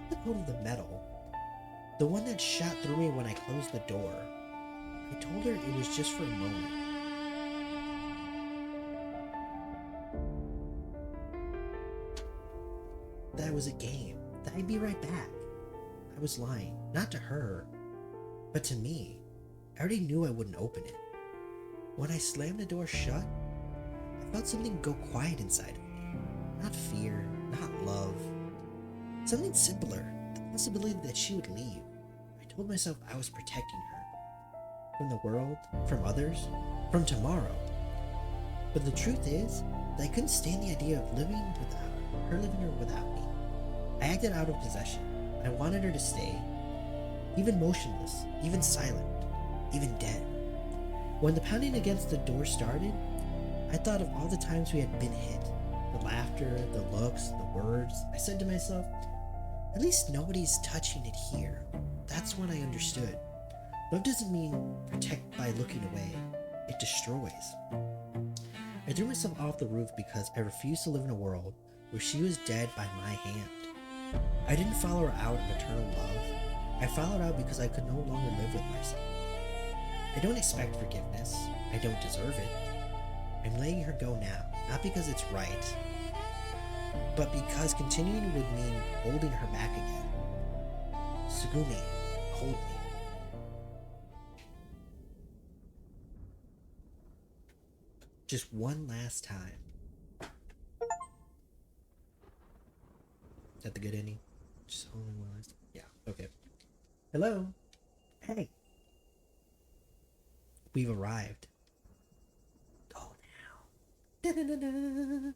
The cold of the metal. The one that shot through me when I closed the door. I told her it was just for a moment. That it was a game. That I'd be right back. I was lying. Not to her, but to me. I already knew I wouldn't open it. When I slammed the door shut, I felt something go quiet inside of me. Not fear, not love. Something simpler. The possibility that she would leave. I told myself I was protecting her. From the world, from others, from tomorrow. But the truth is that I couldn't stand the idea of living without her, living without me. I acted out of possession. I wanted her to stay, even motionless, even silent, even dead. When the pounding against the door started, I thought of all the times we had been hit. The laughter, the looks, the words. I said to myself, at least nobody's touching it here. That's when I understood. Love doesn't mean protect by looking away. It destroys. I threw myself off the roof because I refused to live in a world where she was dead by my hand. I didn't follow her out of eternal love. I followed out because I could no longer live with myself. I don't expect forgiveness. I don't deserve it. I'm letting her go now, not because it's right, but because continuing would mean holding her back again. Tsugumi, hold me. Just one last time. Is that the good ending? Just only one last time? Yeah, okay. Hello? Hey. We've arrived. Go now. Da-da-da-da.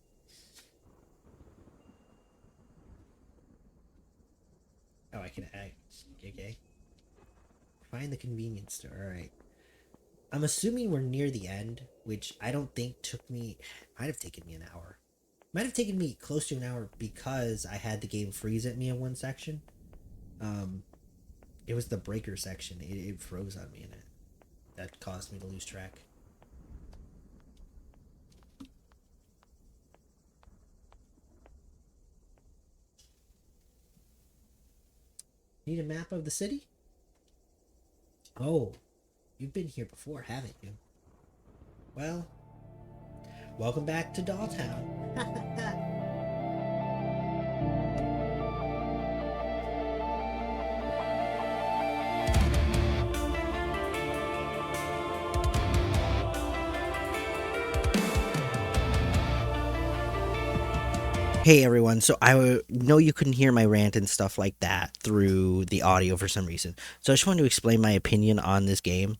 Oh, I can. Okay. Find the convenience store. All right. I'm assuming we're near the end, which I don't think took me. Might have taken me an hour. Might have taken me close to an hour because I had the game freeze at me in one section. Um, it was the breaker section. It froze on me in it. That caused me to lose track. Need a map of the city? Oh, you've been here before, haven't you? Well, welcome back to Dolltown. Hey everyone, so know you couldn't hear my rant and stuff like that through the audio for some reason. So I just wanted to explain my opinion on this game.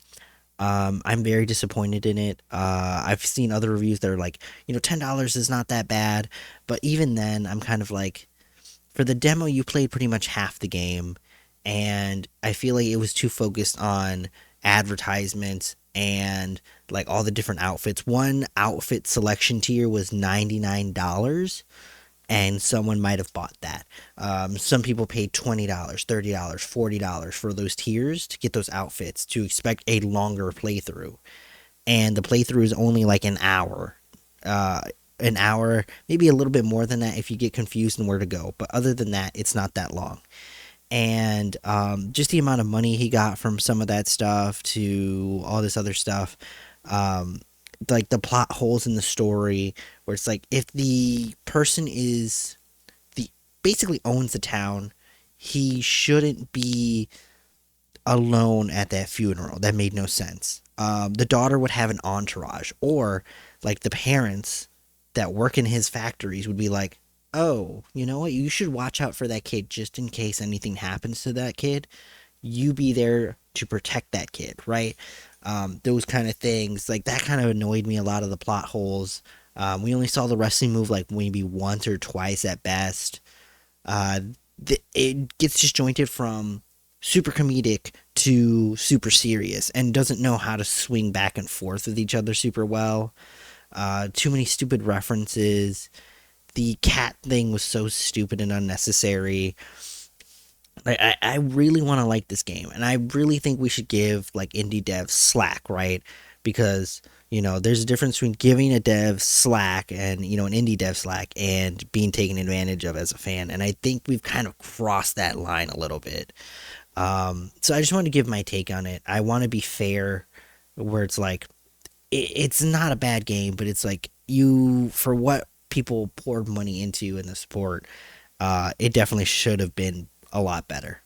I'm very disappointed in it. I've seen other reviews that are like, $10 is not that bad, but even then, I'm kind of like, for the demo, you played pretty much half the game, and I feel like it was too focused on advertisements and like all the different outfits. One outfit selection tier was $99, and someone might have bought that. Some people paid $20, $30, $40 for those tiers to get those outfits to expect a longer playthrough. And the playthrough is only like an hour. An hour, maybe a little bit more than that if you get confused and where to go. But other than that, it's not that long. And just the amount of money he got from some of that stuff to all this other stuff. Like the plot holes in the story where it's like if the person is the basically owns the town, he shouldn't be alone at that funeral. That made no sense. The daughter would have an entourage, or like the parents that work in his factories would be like, oh, you know what, you should watch out for that kid just in case anything happens to that kid. You be there to protect that kid, right? Those kind of things, like that kind of annoyed me. A lot of the plot holes. We only saw the wrestling move like maybe once or twice at best. uh, it gets disjointed from super comedic to super serious and doesn't know how to swing back and forth with each other super well. Too many stupid references. The cat thing was so stupid and unnecessary. I really want to like this game, and I really think we should give like indie devs slack, right? Because there's a difference between giving a dev slack and an indie dev slack and being taken advantage of as a fan, and I think we've kind of crossed that line a little bit. So I just want to give my take on it. I want to be fair, where it's like it's not a bad game, but it's like for what people poured money into in the support, it definitely should have been a lot better.